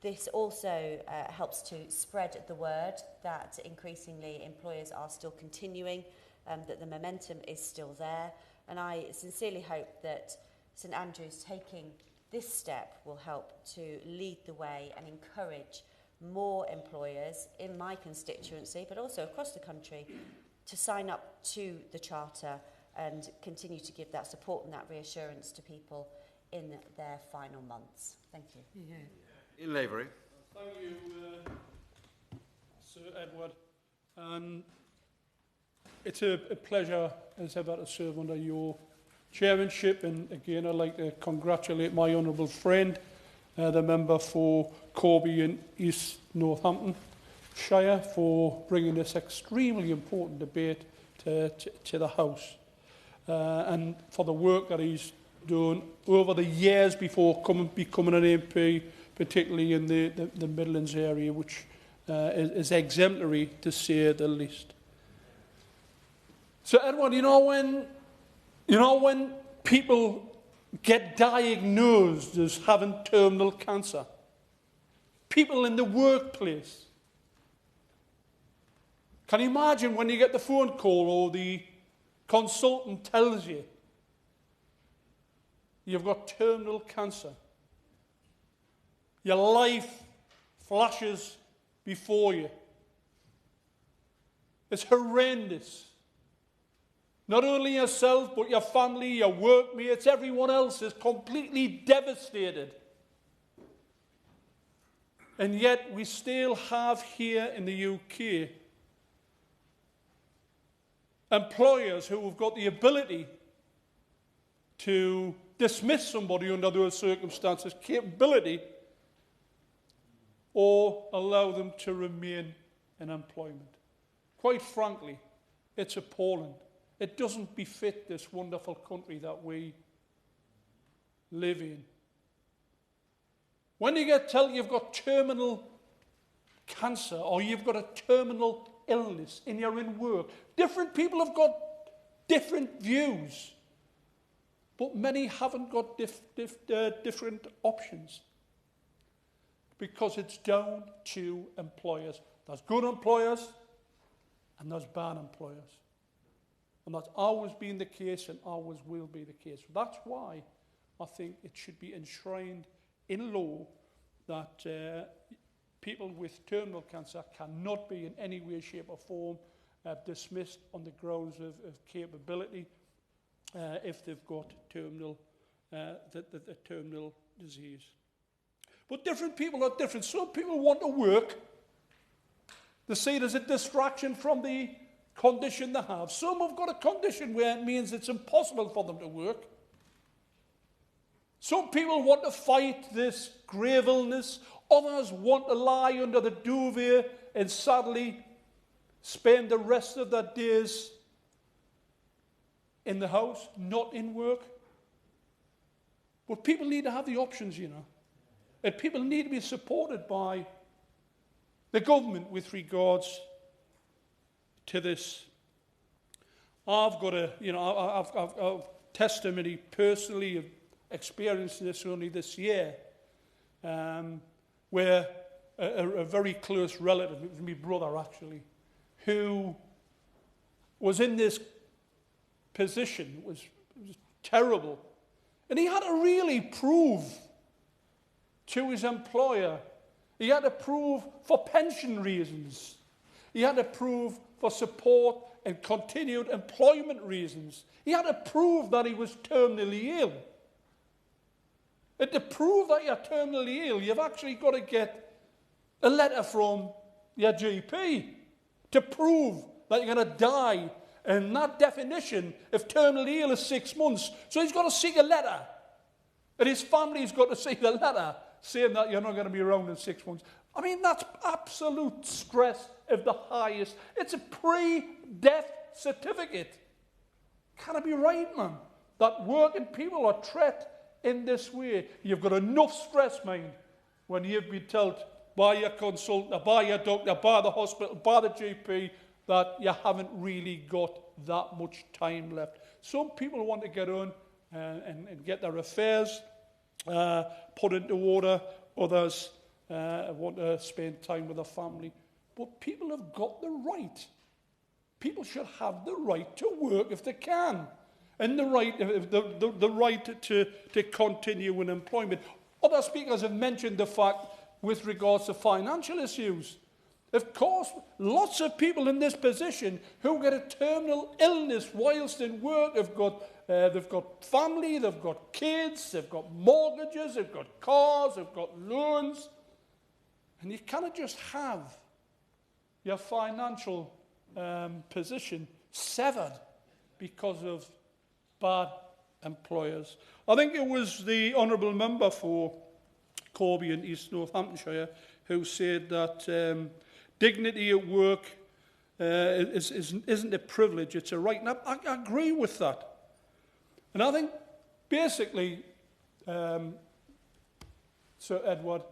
L: this also helps to spread the word that increasingly employers are still continuing, that the momentum is still there. And I sincerely hope that St Andrews taking this step will help to lead the way and encourage more employers in my constituency, but also across the country, to sign up to the Charter and continue to give that support and that reassurance to people in their final months. Thank you.
A: Yeah. In Lavery.
D: Thank you, Sir Edward. It's a pleasure, as ever, to serve under your chairmanship. And again, I'd like to congratulate my honourable friend, the member for Corby and East Northamptonshire, for bringing this extremely important debate to the House, and for the work that he's done over the years before becoming an MP, particularly in the Midlands area, which is exemplary, to say the least. So, Edward, you know when people get diagnosed as having terminal cancer, people in the workplace, can you imagine when you get the phone call or the consultant tells you you've got terminal cancer? Your life flashes before you. It's horrendous. Not only yourself, but your family, your workmates, everyone else is completely devastated. And yet we still have here in the UK employers who have got the ability to dismiss somebody under those circumstances, capability, or allow them to remain in employment. Quite frankly, it's appalling. It doesn't befit this wonderful country that we live in. When you get told you've got terminal cancer or you've got a terminal illness and you're in work, different people have got different views, but many haven't got different options, because it's down to employers. There's good employers and there's bad employers. And that's always been the case and always will be the case. That's why I think it should be enshrined in law that people with terminal cancer cannot be in any way, shape or form dismissed on the grounds of capability if they've got terminal, the terminal disease. But different people are different. Some people want to work. They see it as a distraction from the condition they have. Some have got a condition where it means it's impossible for them to work. Some people want to fight this grave illness. Others want to lie under the duvet and sadly spend the rest of their days in the house, not in work. But people need to have the options, you know. And people need to be supported by the government with regards to this. I've got I've testimony personally of experiencing this only this year, where a very close relative, it was my brother actually, who was in this position, was terrible. And he had to really prove to his employer, he had to prove for pension reasons, he had to prove for support and continued employment reasons. He had to prove that he was terminally ill. And to prove that you're terminally ill, you've actually got to get a letter from your GP to prove that you're going to die. And that definition of terminally ill is 6 months. So he's got to seek a letter. And his family's got to seek a letter saying that you're not going to be around in 6 months. I mean, that's absolute stress of the highest. It's a pre-death certificate. Can it be right, man, that working people are treated in this way? You've got enough stress, mind, when you've been told by your consultant, by your doctor, by the hospital, by the GP, that you haven't really got that much time left. Some people want to get on and get their affairs put into order. Others want to spend time with their family. But people have got the right. People should have the right to work if they can. And the right to continue in employment. Other speakers have mentioned the fact with regards to financial issues. Of course, lots of people in this position who get a terminal illness whilst in work have got they've got family, they've got kids, they've got mortgages, they've got cars, they've got loans. And you cannot just have your financial position severed because of bad employers. I think it was the Honourable Member for Corby in East Northamptonshire who said that dignity at work isn't a privilege, it's a right. And I agree with that. And I think basically, Sir Edward,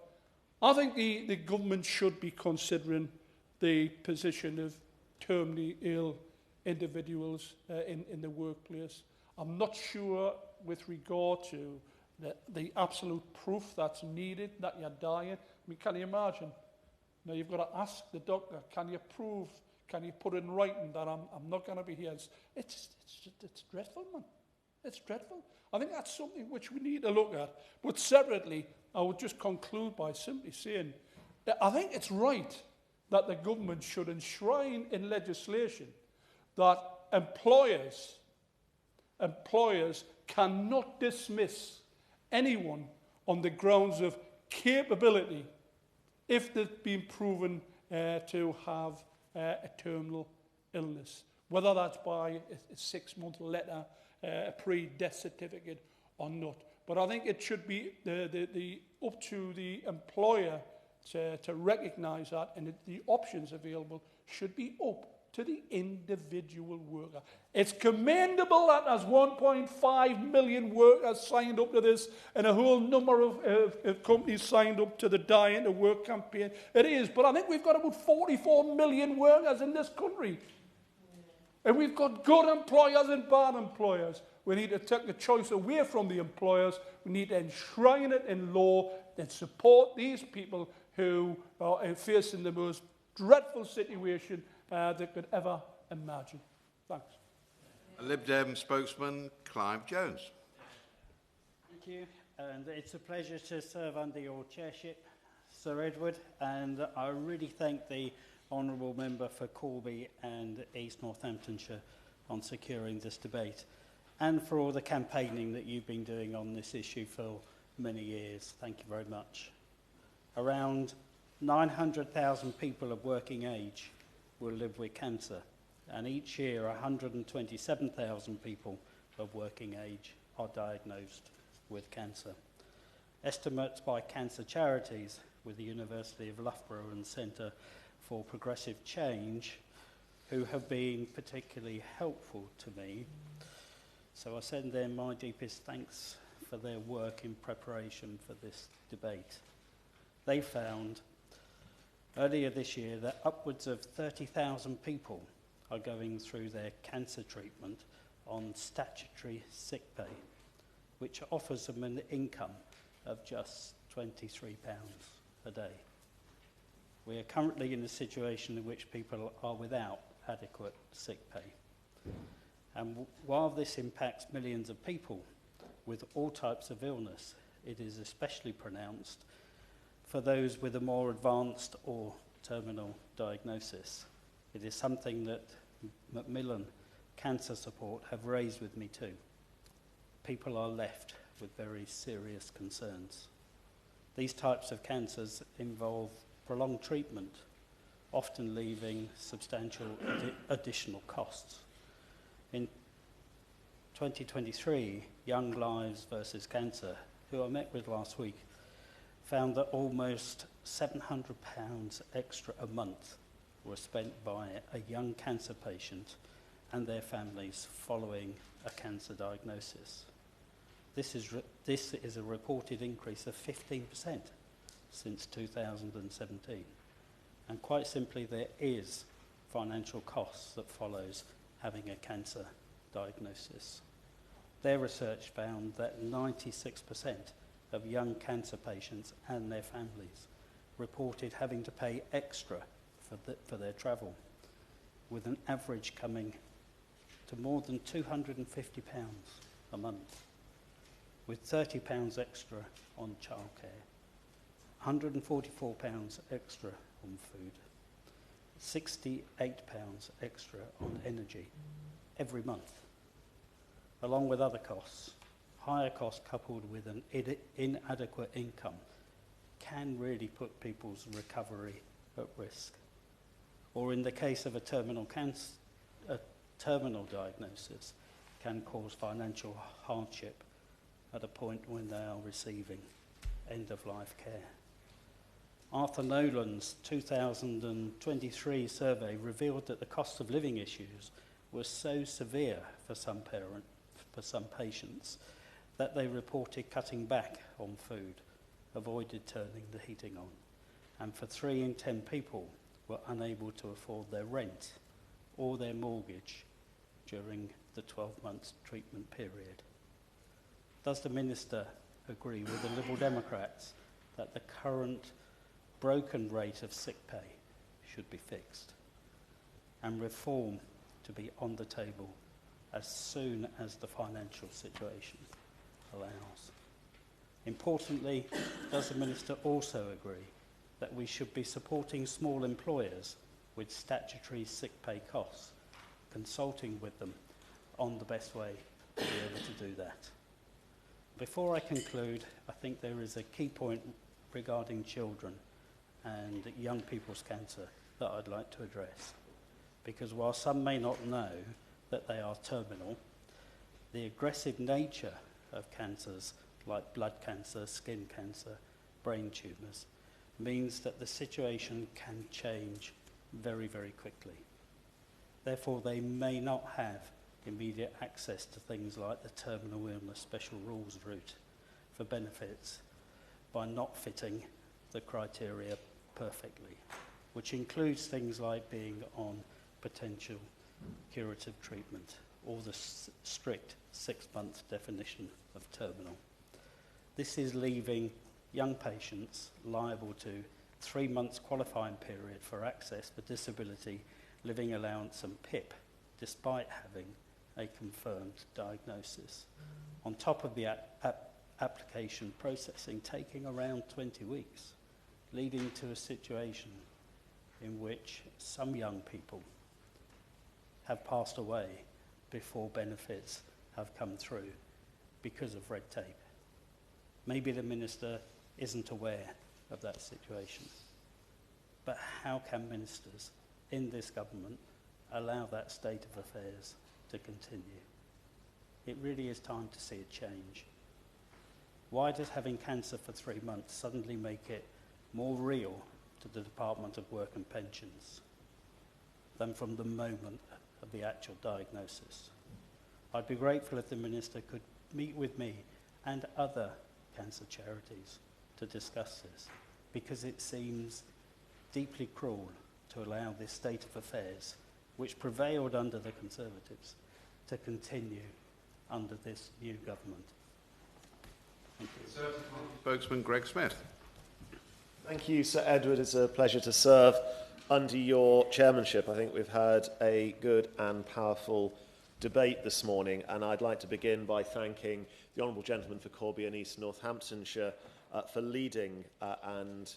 D: I think the government should be considering the position of terminally ill individuals in the workplace. I'm not sure with regard to the absolute proof that's needed that you're dying. I mean, can you imagine? Now, you've got to ask the doctor, can you prove, can you put in writing that I'm not going to be here? It's dreadful, man. It's dreadful. I think that's something which we need to look at. But separately, I would just conclude by simply saying, I think it's right that the government should enshrine in legislation that employers cannot dismiss anyone on the grounds of capability if they've been proven to have a terminal illness, whether that's by a 6-month letter, a pre-death certificate or not. But I think it should be up to the employer to recognise that, and the options available should be up to the individual worker. It's commendable that there's 1.5 million workers signed up to this and a whole number of companies signed up to the Dying to Work campaign. It is, but I think we've got about 44 million workers in this country. And we've got good employers and bad employers. We need to take the choice away from the employers. We need to enshrine it in law and support these people who are facing the most dreadful situation they could ever imagine. Thanks.
A: Lib Dem spokesman Clive Jones.
M: Thank you, and it's a pleasure to serve under your chairship, Sir Edward, and I really thank the Honourable Member for Corby and East Northamptonshire on securing this debate, and for all the campaigning that you've been doing on this issue for many years. Thank you very much. Around 900,000 people of working age will live with cancer, and each year 127,000 people of working age are diagnosed with cancer. Estimates by cancer charities with the University of Loughborough and Centre for Progressive Change, who have been particularly helpful to me. So I send them my deepest thanks for their work in preparation for this debate. They found earlier this year that upwards of 30,000 people are going through their cancer treatment on statutory sick pay, which offers them an income of just £23 a day. We are currently in a situation in which people are without adequate sick pay. And while this impacts millions of people with all types of illness, it is especially pronounced for those with a more advanced or terminal diagnosis. It is something that Macmillan Cancer Support have raised with me too. People are left with very serious concerns. These types of cancers involve prolonged treatment, often leaving substantial additional costs. In 2023, Young Lives versus Cancer, who I met with last week, found that almost £700 extra a month were spent by a young cancer patient and their families following a cancer diagnosis. This is a reported increase of 15% since 2017. And quite simply, there is financial costs that follows having a cancer diagnosis. Their research found that 96% of young cancer patients and their families reported having to pay extra for their travel, with an average coming to more than £250 a month, with £30 extra on childcare, £144 extra on food, £68 extra on energy every month, along with other costs. Higher costs coupled with an inadequate income can really put people's recovery at risk. Or in the case of a terminal diagnosis, can cause financial hardship at a point when they are receiving end-of-life care. Arthur Nolan's 2023 survey revealed that the cost of living issues was so severe for some patients that they reported cutting back on food, avoided turning the heating on, and for 3 in 10 people were unable to afford their rent or their mortgage during the 12-month treatment period. Does the Minister agree with the Liberal Democrats that the current broken rate of sick pay should be fixed and reform to be on the table as soon as the financial situation allows? Importantly, does the Minister also agree that we should be supporting small employers with statutory sick pay costs, consulting with them on the best way to be able to do that? Before I conclude, I think there is a key point regarding children and young people's cancer that I'd like to address. Because while some may not know that they are terminal, the aggressive nature of cancers like blood cancer, skin cancer, brain tumours, means that the situation can change very, very quickly. Therefore, they may not have immediate access to things like the terminal illness special rules route for benefits by not fitting the criteria perfectly, which includes things like being on potential curative treatment or the strict 6-month definition of terminal. This is leaving young patients liable to 3 months qualifying period for access for disability, living allowance and PIP, despite having a confirmed diagnosis. On top of the application processing taking around 20 weeks, leading to a situation in which some young people have passed away before benefits have come through because of red tape. Maybe the Minister isn't aware of that situation. But how can ministers in this government allow that state of affairs to continue? It really is time to see a change. Why does having cancer for 3 months suddenly make it more real to the Department of Work and Pensions than from the moment of the actual diagnosis? I'd be grateful if the Minister could meet with me and other cancer charities to discuss this, because it seems deeply cruel to allow this state of affairs, which prevailed under the Conservatives, to continue under this new government. Thank you.
A: Spokesman Greg Smith.
N: Thank you, Sir Edward. It's a pleasure to serve under your chairmanship. I think we've had a good and powerful debate this morning, and I'd like to begin by thanking the Honourable Gentleman for Corby and East Northamptonshire for leading and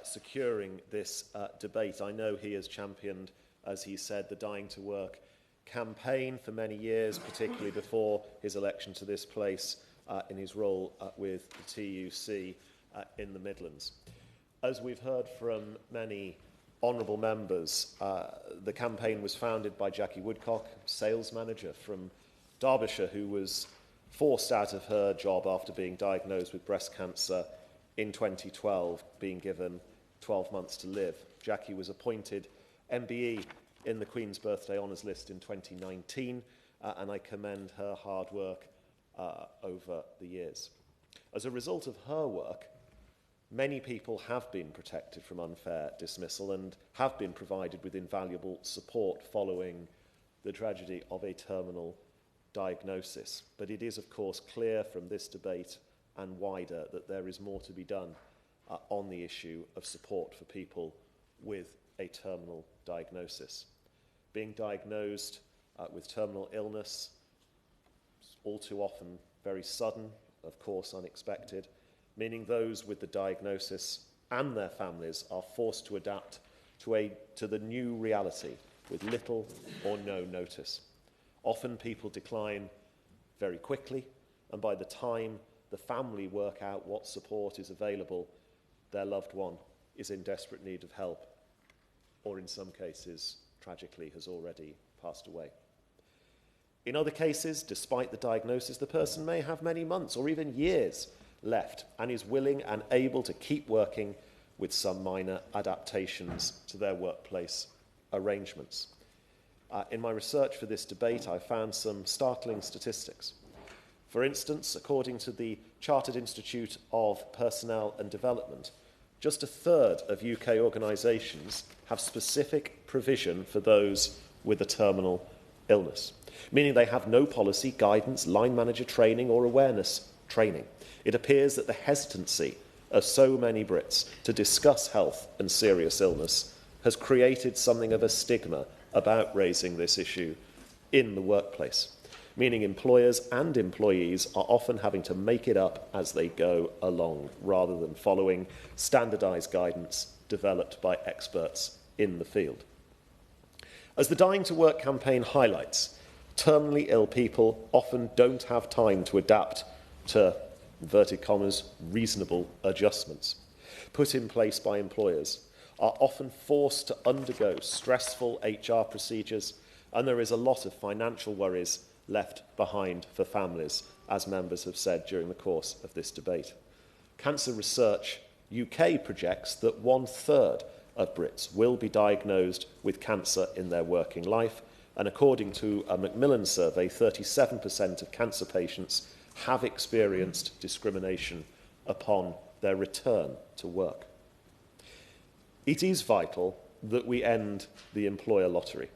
N: securing this debate. I know he has championed, as he said, the Dying to Work campaign for many years, particularly before his election to this place in his role with the TUC in the Midlands. As we've heard from many honourable members, the campaign was founded by Jackie Woodcock, sales manager from Derbyshire, who was forced out of her job after being diagnosed with breast cancer in 2012, being given 12 months to live. Jackie was appointed MBE in the Queen's Birthday Honours List in 2019, and I commend her hard work over the years. As a result of her work, many people have been protected from unfair dismissal and have been provided with invaluable support following the tragedy of a terminal diagnosis. But it is, of course, clear from this debate and wider that there is more to be done on the issue of support for people with a terminal diagnosis. Being diagnosed with terminal illness is all too often very sudden, of course unexpected, meaning those with the diagnosis and their families are forced to adapt to the new reality with little or no notice. Often people decline very quickly, and by the time the family work out what support is available, their loved one is in desperate need of help, or in some cases, tragically, has already passed away. In other cases, despite the diagnosis, the person may have many months or even years left and is willing and able to keep working with some minor adaptations to their workplace arrangements. In my research for this debate, I found some startling statistics. For instance, according to the Chartered Institute of Personnel and Development, just a third of UK organisations have specific provision for those with a terminal illness, meaning they have no policy, guidance, line manager training or awareness training. It appears that the hesitancy of so many Brits to discuss health and serious illness has created something of a stigma about raising this issue in the workplace, meaning employers and employees are often having to make it up as they go along, rather than following standardised guidance developed by experts in the field. As the Dying to Work campaign highlights, terminally ill people often don't have time to adapt to, inverted commas, reasonable adjustments put in place by employers, are often forced to undergo stressful HR procedures, and there is a lot of financial worries left behind for families, as members have said during the course of this debate. Cancer Research UK projects that 1/3 of Brits will be diagnosed with cancer in their working life, and according to a Macmillan survey, 37% of cancer patients have experienced discrimination upon their return to work. It is vital that we end the employer lottery.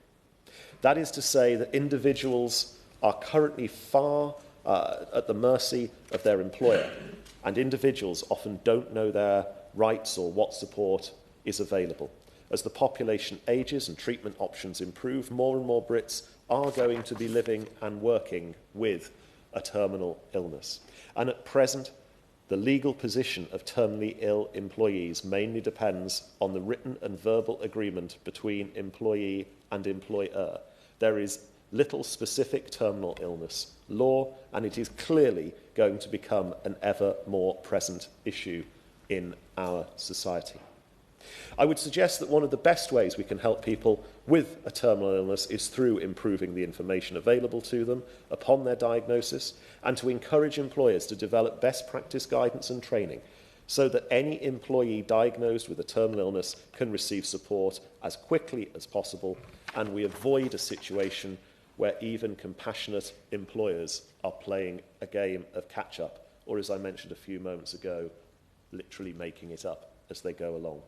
N: That is to say that individuals are currently far at the mercy of their employer, and individuals often don't know their rights or what support is available. As the population ages and treatment options improve, more and more Brits are going to be living and working with a terminal illness. And at present, the legal position of terminally ill employees mainly depends on the written and verbal agreement between employee and employer. There is little specific terminal illness law, and it is clearly going to become an ever more present issue in our society. I would suggest that one of the best ways we can help people with a terminal illness is through improving the information available to them upon their diagnosis, and to encourage employers to develop best practice guidance and training so that any employee diagnosed with a terminal illness can receive support as quickly as possible, and we avoid a situation where even compassionate employers are playing a game of catch-up, or, as I mentioned a few moments ago, literally making it up as they go along.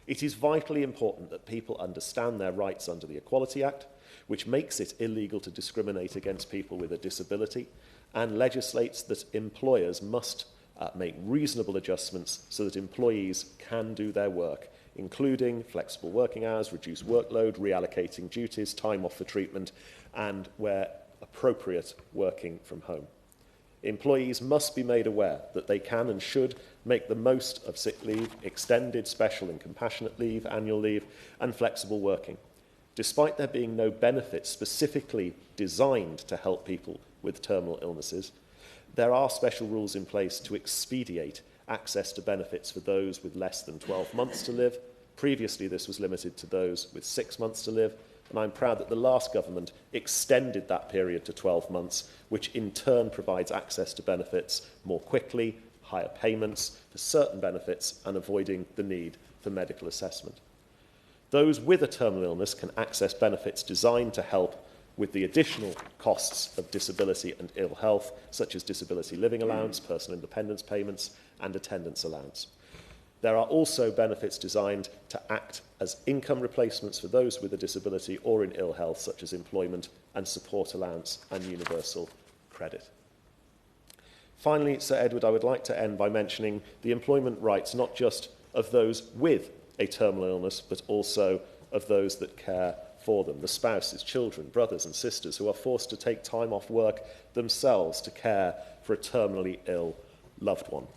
N: It is vitally important that people understand their rights under the Equality Act, which makes it illegal to discriminate against people with a disability, and legislates that employers must make reasonable adjustments so that employees can do their work, including flexible working hours, reduced workload, reallocating duties, time off for treatment, and where appropriate working from home. Employees must be made aware that they can and should make the most of sick leave, extended, special and compassionate leave, annual leave and flexible working. Despite there being no benefits specifically designed to help people with terminal illnesses, there are special rules in place to expedite access to benefits for those with less than 12 months to live. Previously, this was limited to those with 6 months to live, and I'm proud that the last government extended that period to 12 months, which in turn provides access to benefits more quickly, higher payments for certain benefits, and avoiding the need for medical assessment. Those with a terminal illness can access benefits designed to help with the additional costs of disability and ill health, such as disability living allowance, personal independence payments, and attendance allowance. There are also benefits designed to act as income replacements for those with a disability or in ill health, such as employment and support allowance and universal credit. Finally, Sir Edward, I would like to end by mentioning the employment rights not just of those with a terminal illness, but also of those that care for them, the spouses, children, brothers and sisters who are forced to take time off work themselves to care for a terminally ill loved one.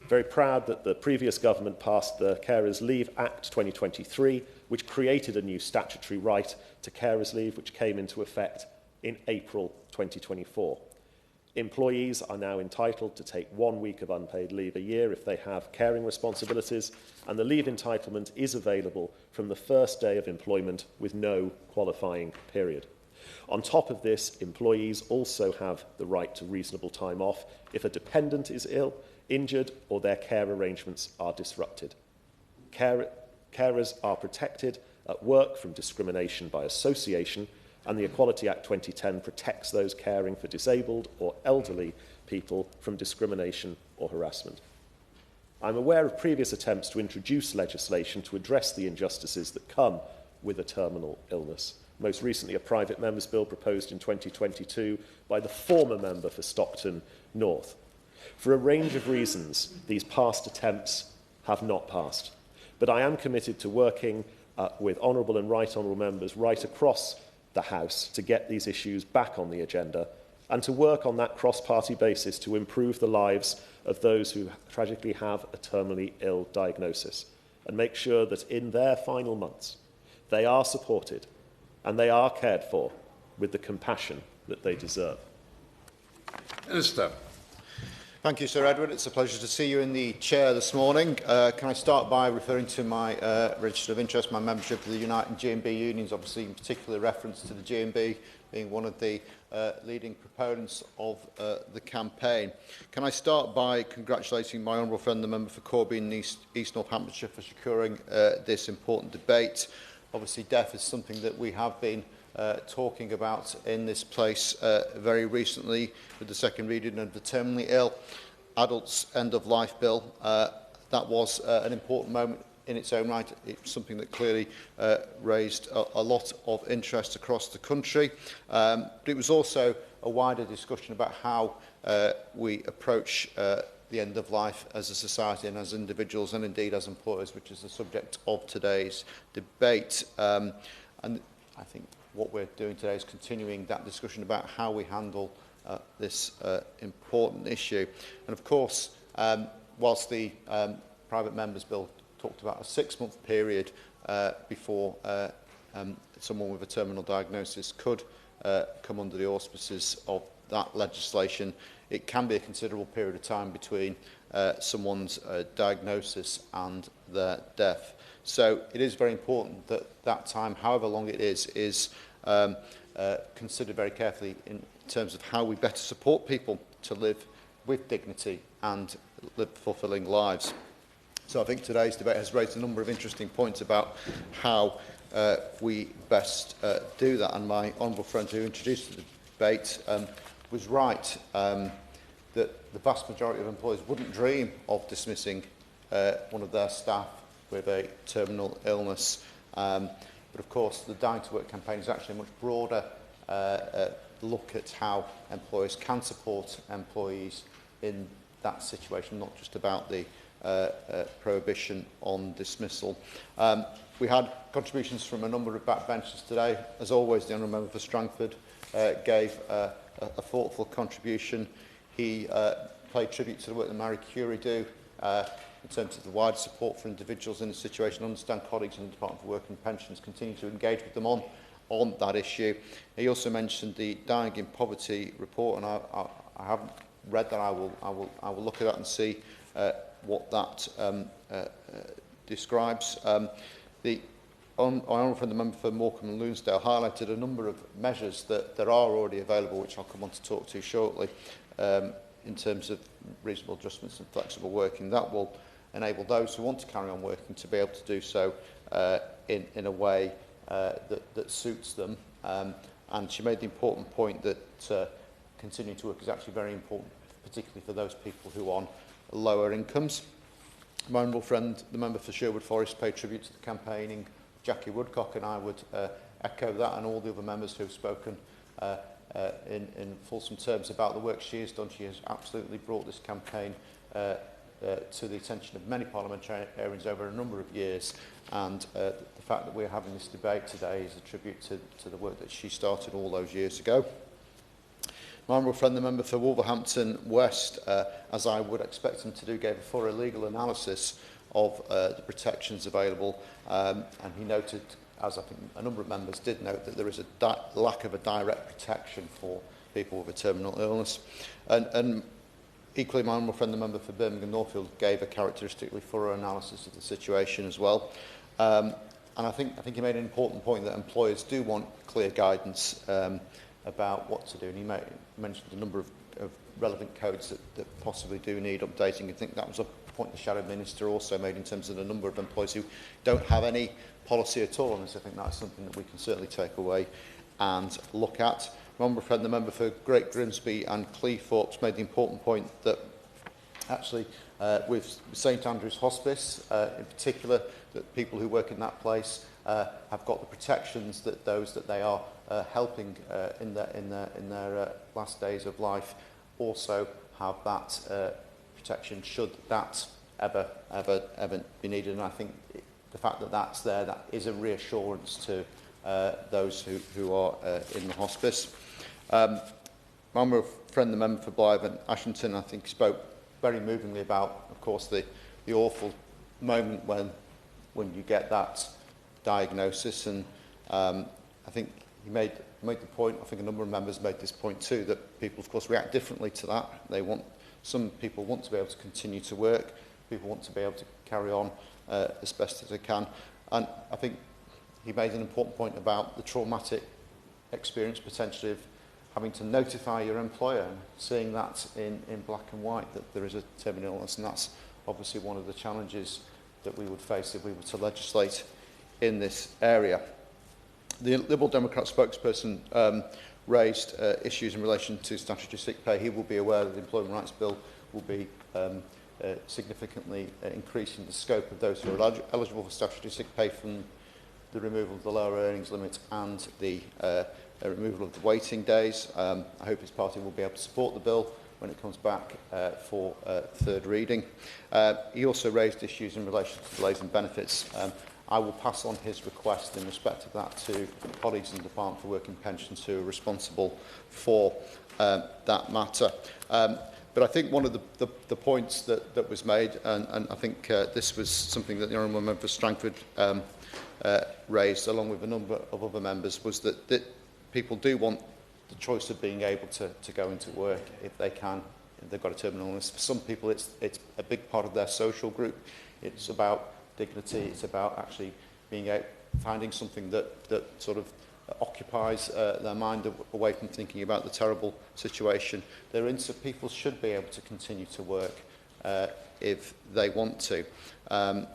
N: Very proud that the previous government passed the Carers Leave Act 2023, which created a new statutory right to carers leave, which came into effect in April 2024. Employees are now entitled to take 1 week of unpaid leave a year if they have caring responsibilities, and the leave entitlement is available from the first day of employment with no qualifying period. On top of this, employees also have the right to reasonable time off if a dependent is ill, injured, or their care arrangements are disrupted. Carers are protected at work from discrimination by association, and the Equality Act 2010 protects those caring for disabled or elderly people from discrimination or harassment. I'm aware of previous attempts to introduce legislation to address the injustices that come with a terminal illness. Most recently, a private member's bill proposed in 2022 by the former member for Stockton North. For a range of reasons, these past attempts have not passed. But I am committed to working with honourable and right honourable members right across the House to get these issues back on the agenda and to work on that cross-party basis to improve the lives of those who tragically have a terminally ill diagnosis and make sure that in their final months they are supported and they are cared for with the compassion that they deserve.
A: Minister.
O: Thank you, Sir Edward. It's a pleasure to see you in the chair this morning. Can I start by referring to my register of interest, my membership of the United G&B unions, obviously in particular reference to the G&B being one of the leading proponents of the campaign. Can I start by congratulating my honourable friend, the member for Corby in East Northamptonshire, for securing this important debate. Obviously, death is something that we have been talking about in this place very recently with the second reading of the Terminally Ill Adults End of Life Bill. That was an important moment in its own right. It's something that clearly raised a lot of interest across the country. But it was also a wider discussion about how we approach the end of life as a society and as individuals and indeed as employers, which is the subject of today's debate. And I think what we're doing today is continuing that discussion about how we handle this important issue. And of course, whilst the private members' bill talked about a 6-month period before someone with a terminal diagnosis could come under the auspices of that legislation, it can be a considerable period of time between someone's diagnosis and their death. So it is very important that that time, however long it is considered very carefully in terms of how we better support people to live with dignity and live fulfilling lives. So I think today's debate has raised a number of interesting points about how we best do that. And my honourable friend who introduced the debate was right that the vast majority of employers wouldn't dream of dismissing one of their staff with a terminal illness. But of course, the Dying to Work campaign is actually a much broader look at how employers can support employees in that situation, not just about the prohibition on dismissal. We had contributions from a number of backbenchers today. As always, the honourable member for Strangford gave a thoughtful contribution. He paid tribute to the work that Marie Curie do in terms of the wider support for individuals in the situation. I understand colleagues in the Department for Work and Pensions continue to engage with them on that issue. He also mentioned the Dying in Poverty report, and I haven't read that. I will look at that and see what that describes. The honourable friend, the member for Morecambe and Lunesdale, highlighted a number of measures that are already available, which I'll come on to talk to shortly, in terms of reasonable adjustments and flexible working. That will enable those who want to carry on working to be able to do so in a way that suits them. And she made the important point that continuing to work is actually very important, particularly for those people who are on lower incomes. My honourable friend, the member for Sherwood Forest, paid tribute to the campaigning Jackie Woodcock, and I would echo that and all the other members who have spoken in fulsome terms about the work she has done. She has absolutely brought this campaign to the attention of many parliamentarians over a number of years, and the fact that we're having this debate today is a tribute to the work that she started all those years ago. My honourable friend, the member for Wolverhampton West, as I would expect him to do, gave a thorough legal analysis of the protections available, and he noted, as I think a number of members did note, that there is a lack of a direct protection for people with a terminal illness. And equally, my honourable friend, the member for Birmingham Northfield, gave a characteristically thorough analysis of the situation as well. And I think he made an important point that employers do want clear guidance about what to do. And he mentioned a number of relevant codes that possibly do need updating. I think that was a point the Shadow Minister also made in terms of the number of employees who don't have any policy at all on this. I think that's something that we can certainly take away and look at. My honourable friend, the member for Great Grimsby and Cleethorpes, made the important point that actually with St Andrew's Hospice in particular, that people who work in that place have got the protections that those that they are helping in their last days of life also have that protection should that ever be needed. And I think the fact that that's there, that is a reassurance to those who are in the hospice. My honourable friend, the member for Blythe and Ashington, I think spoke very movingly about, of course, the awful moment when you get that diagnosis, and I think he made the point, I think a number of members made this point too, that people, of course, react differently to that. Some people want to be able to continue to work, people want to be able to carry on as best as they can, and I think he made an important point about the traumatic experience potentially of having to notify your employer and seeing that in black and white that there is a terminal illness, and that's obviously one of the challenges that we would face if we were to legislate in this area. The Liberal Democrat spokesperson raised issues in relation to statutory sick pay. He will be aware that the Employment Rights Bill will be significantly increasing the scope of those who are eligible for statutory sick pay from the removal of the lower earnings limit and the removal of the waiting days. I hope his party will be able to support the bill when it comes back for third reading. He also raised issues in relation to delays in benefits. I will pass on his request in respect of that to colleagues in the Department for Work and Pensions who are responsible for that matter. But I think one of the points that was made, and I think this was something that the Honourable Member for Strangford raised, along with a number of other members, was that people do want the choice of being able to go into work if they can, if they've got a terminal illness. For some people, it's a big part of their social group. It's about dignity. It's about actually finding something that sort of occupies their mind away from thinking about the terrible situation they're in. So people should be able to continue to work if they want to. And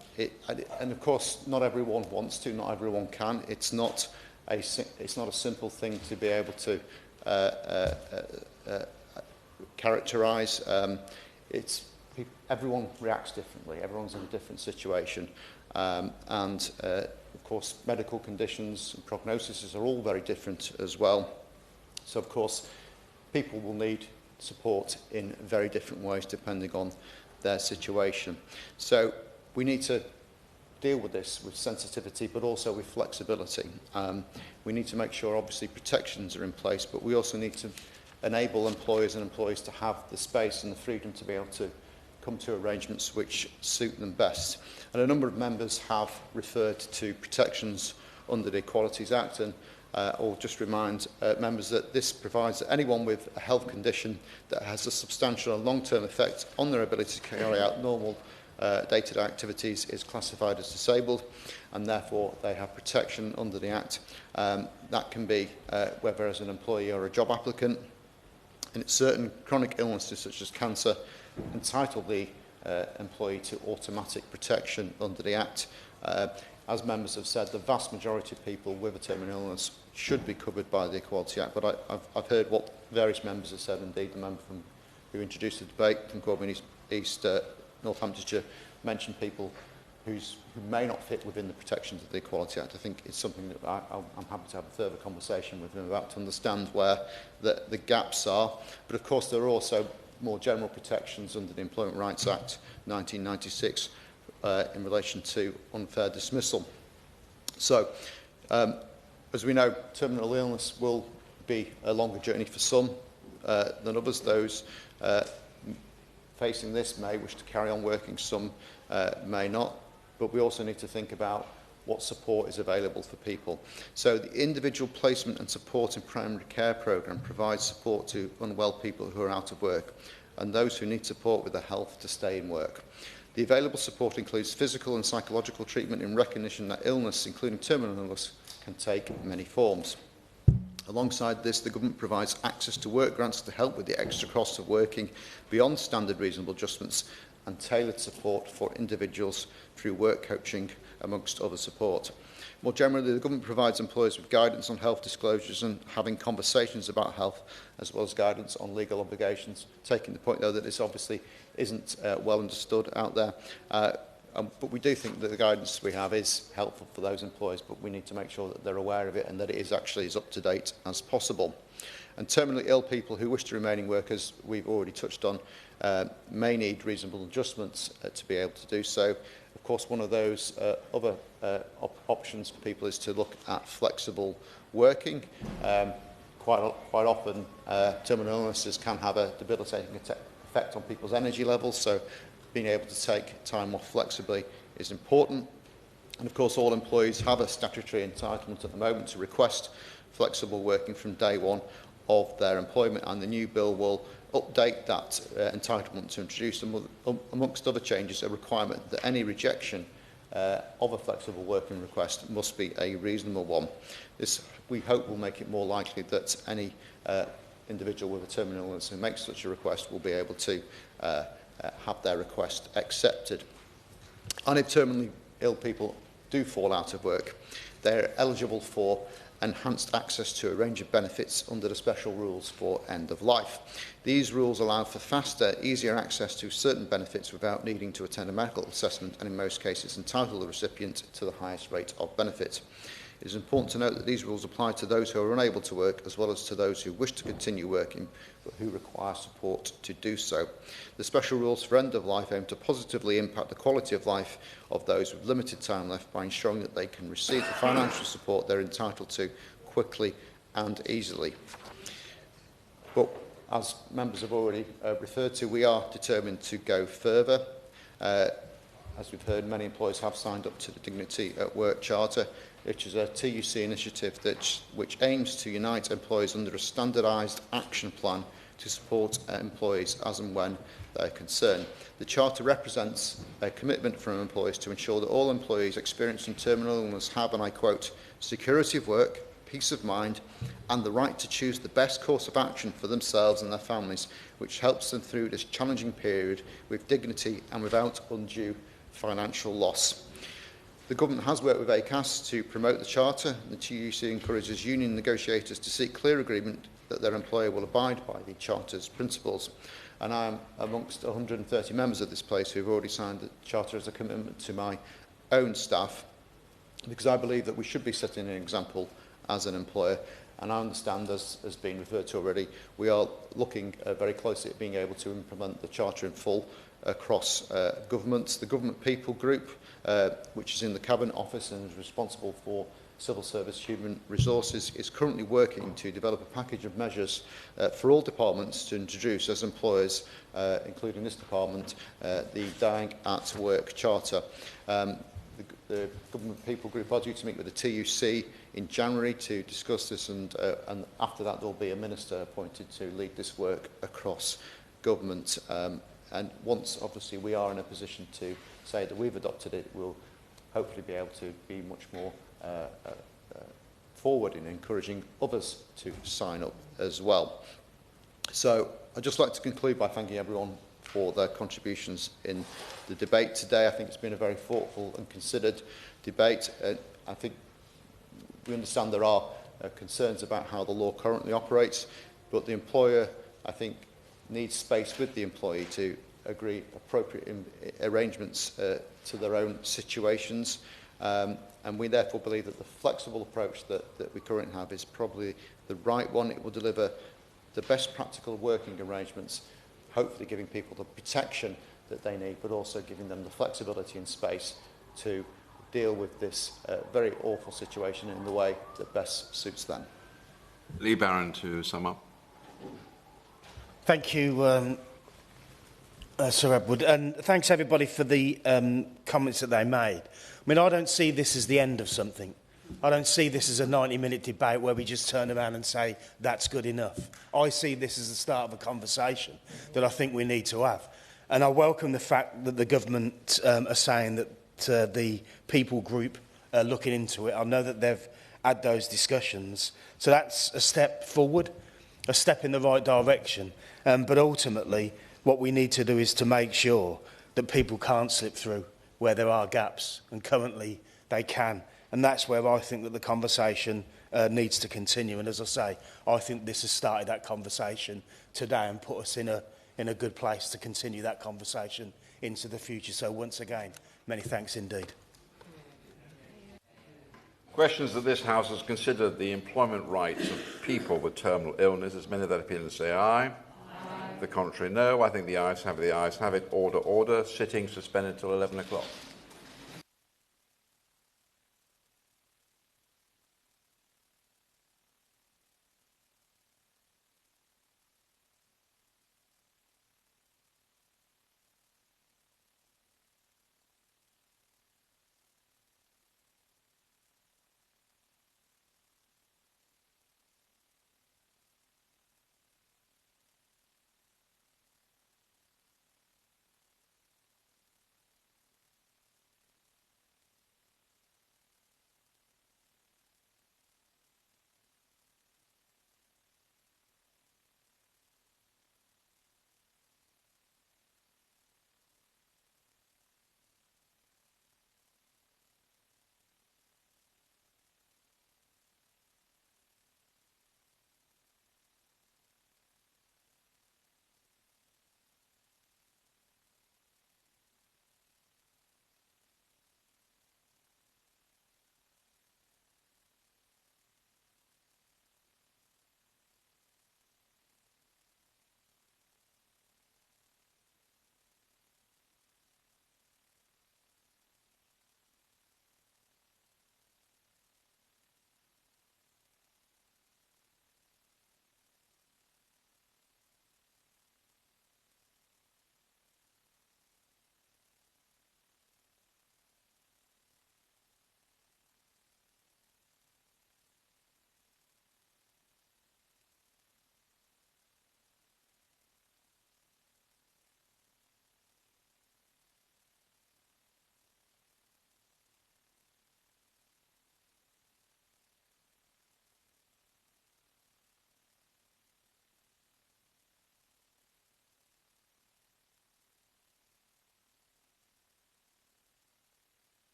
O: of course, not everyone wants to. Not everyone can. It's not a simple thing to be able to characterise. Everyone reacts differently. Everyone's in a different situation, and of course, medical conditions and prognoses are all very different as well. So, of course, people will need support in very different ways depending on their situation. So, we need to deal with this with sensitivity but also with flexibility. We need to make sure obviously protections are in place, but we also need to enable employers and employees to have the space and the freedom to be able to come to arrangements which suit them best. And a number of members have referred to protections under the Equalities Act, and I'll just remind members that this provides that anyone with a health condition that has a substantial and long-term effect on their ability to carry out normal day-to-day activities is classified as disabled, and therefore they have protection under the Act. That can be whether as an employee or a job applicant. And certain chronic illnesses such as cancer entitle the employee to automatic protection under the Act. As members have said, the vast majority of people with a terminal illness should be covered by the Equality Act, but I've heard what various members have said. Indeed, the member who introduced the debate from Corby East Northamptonshire mentioned people who may not fit within the protections of the Equality Act. I think it's something that I'm happy to have a further conversation with them about to understand where the gaps are. But of course, there are also more general protections under the Employment Rights Act 1996 in relation to unfair dismissal. So, as we know, terminal illness will be a longer journey for some than others. Those facing this may wish to carry on working, some may not. But we also need to think about what support is available for people. So the individual placement and support in primary care programme provides support to unwell people who are out of work and those who need support with their health to stay in work. The available support includes physical and psychological treatment in recognition that illness, including terminal illness, can take many forms. Alongside this, the government provides access to work grants to help with the extra costs of working beyond standard reasonable adjustments and tailored support for individuals through work coaching, amongst other support. More generally, the government provides employers with guidance on health disclosures and having conversations about health, as well as guidance on legal obligations, taking the point, though, that this obviously isn't well understood out there. But we do think that the guidance we have is helpful for those employers, but we need to make sure that they're aware of it and that it is actually as up to date as possible. And terminally ill people who wish to remain in work, as we've already touched on, may need reasonable adjustments to be able to do so. Of course, one of those other options for people is to look at flexible working. Quite often, terminal illnesses can have a debilitating effect on people's energy levels, so being able to take time off flexibly is important. And of course, all employees have a statutory entitlement at the moment to request flexible working from day one of their employment, and the new bill will update that entitlement to introduce, amongst other changes, a requirement that any rejection of a flexible working request must be a reasonable one. This, we hope, will make it more likely that any individual with a terminal illness who makes such a request will be able to have their request accepted. And if terminally ill people do fall out of work, they're eligible for enhanced access to a range of benefits under the special rules for end of life. These rules allow for faster, easier access to certain benefits without needing to attend a medical assessment, and in most cases entitle the recipient to the highest rate of benefit. It is important to note that these rules apply to those who are unable to work, as well as to those who wish to continue working but who require support to do so. The special rules for end of life aim to positively impact the quality of life of those with limited time left by ensuring that they can receive the financial support they're entitled to quickly and easily. But as members have already referred to, we are determined to go further. As we've heard, many employers have signed up to the Dignity at Work Charter, which is a TUC initiative which aims to unite employers under a standardised action plan to support employees as and when they're concerned. The Charter represents a commitment from employers to ensure that all employees experiencing terminal illness have, and I quote, security of work, peace of mind, and the right to choose the best course of action for themselves and their families, which helps them through this challenging period with dignity and without undue financial loss. The government has worked with ACAS to promote the Charter. The TUC encourages union negotiators to seek clear agreement that their employer will abide by the Charter's principles. And I am amongst 130 members of this place who have already signed the Charter as a commitment to my own staff, because I believe that we should be setting an example as an employer, And I understand, as has been referred to already, we are looking very closely at being able to implement the Charter in full across governments. The Government People Group, which is in the Cabinet Office and is responsible for Civil Service Human Resources, is currently working to develop a package of measures for all departments to introduce as employers, including this department, the Dying at Work Charter. The Government People Group are due to meet with the TUC in January to discuss this, and after that there will be a minister appointed to lead this work across government. And once, obviously, we are in a position to say that we've adopted it, we'll hopefully be able to be much more forward in encouraging others to sign up as well. So I'd just like to conclude by thanking everyone for their contributions in the debate today. I think it's been a very thoughtful and considered debate. I think we understand there are concerns about how the law currently operates, but the employer, I think, needs space with the employee to agree appropriate arrangements to their own situations. And we therefore believe that the flexible approach that we currently have is probably the right one. It will deliver the best practical working arrangements, hopefully giving people the protection that they need, but also giving them the flexibility and space to deal with this very awful situation in the way that best suits them.
A: Lee Barron, to sum up.
B: Thank you, Sir Edward, and thanks everybody for the comments that they made. I mean, I don't see this as the end of something. I don't see this as a 90-minute debate where we just turn around and say, that's good enough. I see this as the start of a conversation that I think we need to have. And I welcome the fact that the government are saying that the people group are looking into it. I know that they've had those discussions. So that's a step forward, a step in the right direction. But ultimately, what we need to do is to make sure that people can't slip through where there are gaps, and currently they can. And that's where I think that the conversation needs to continue. And as I say, I think this has started that conversation today and put us in a good place to continue that conversation into the future. So once again, many thanks indeed.
A: Questions that this House has considered the employment rights of people with terminal illness. As many that appear to say aye. The contrary, no. I think the ayes have it. The ayes have it. Order, order. Sitting suspended till 11 o'clock.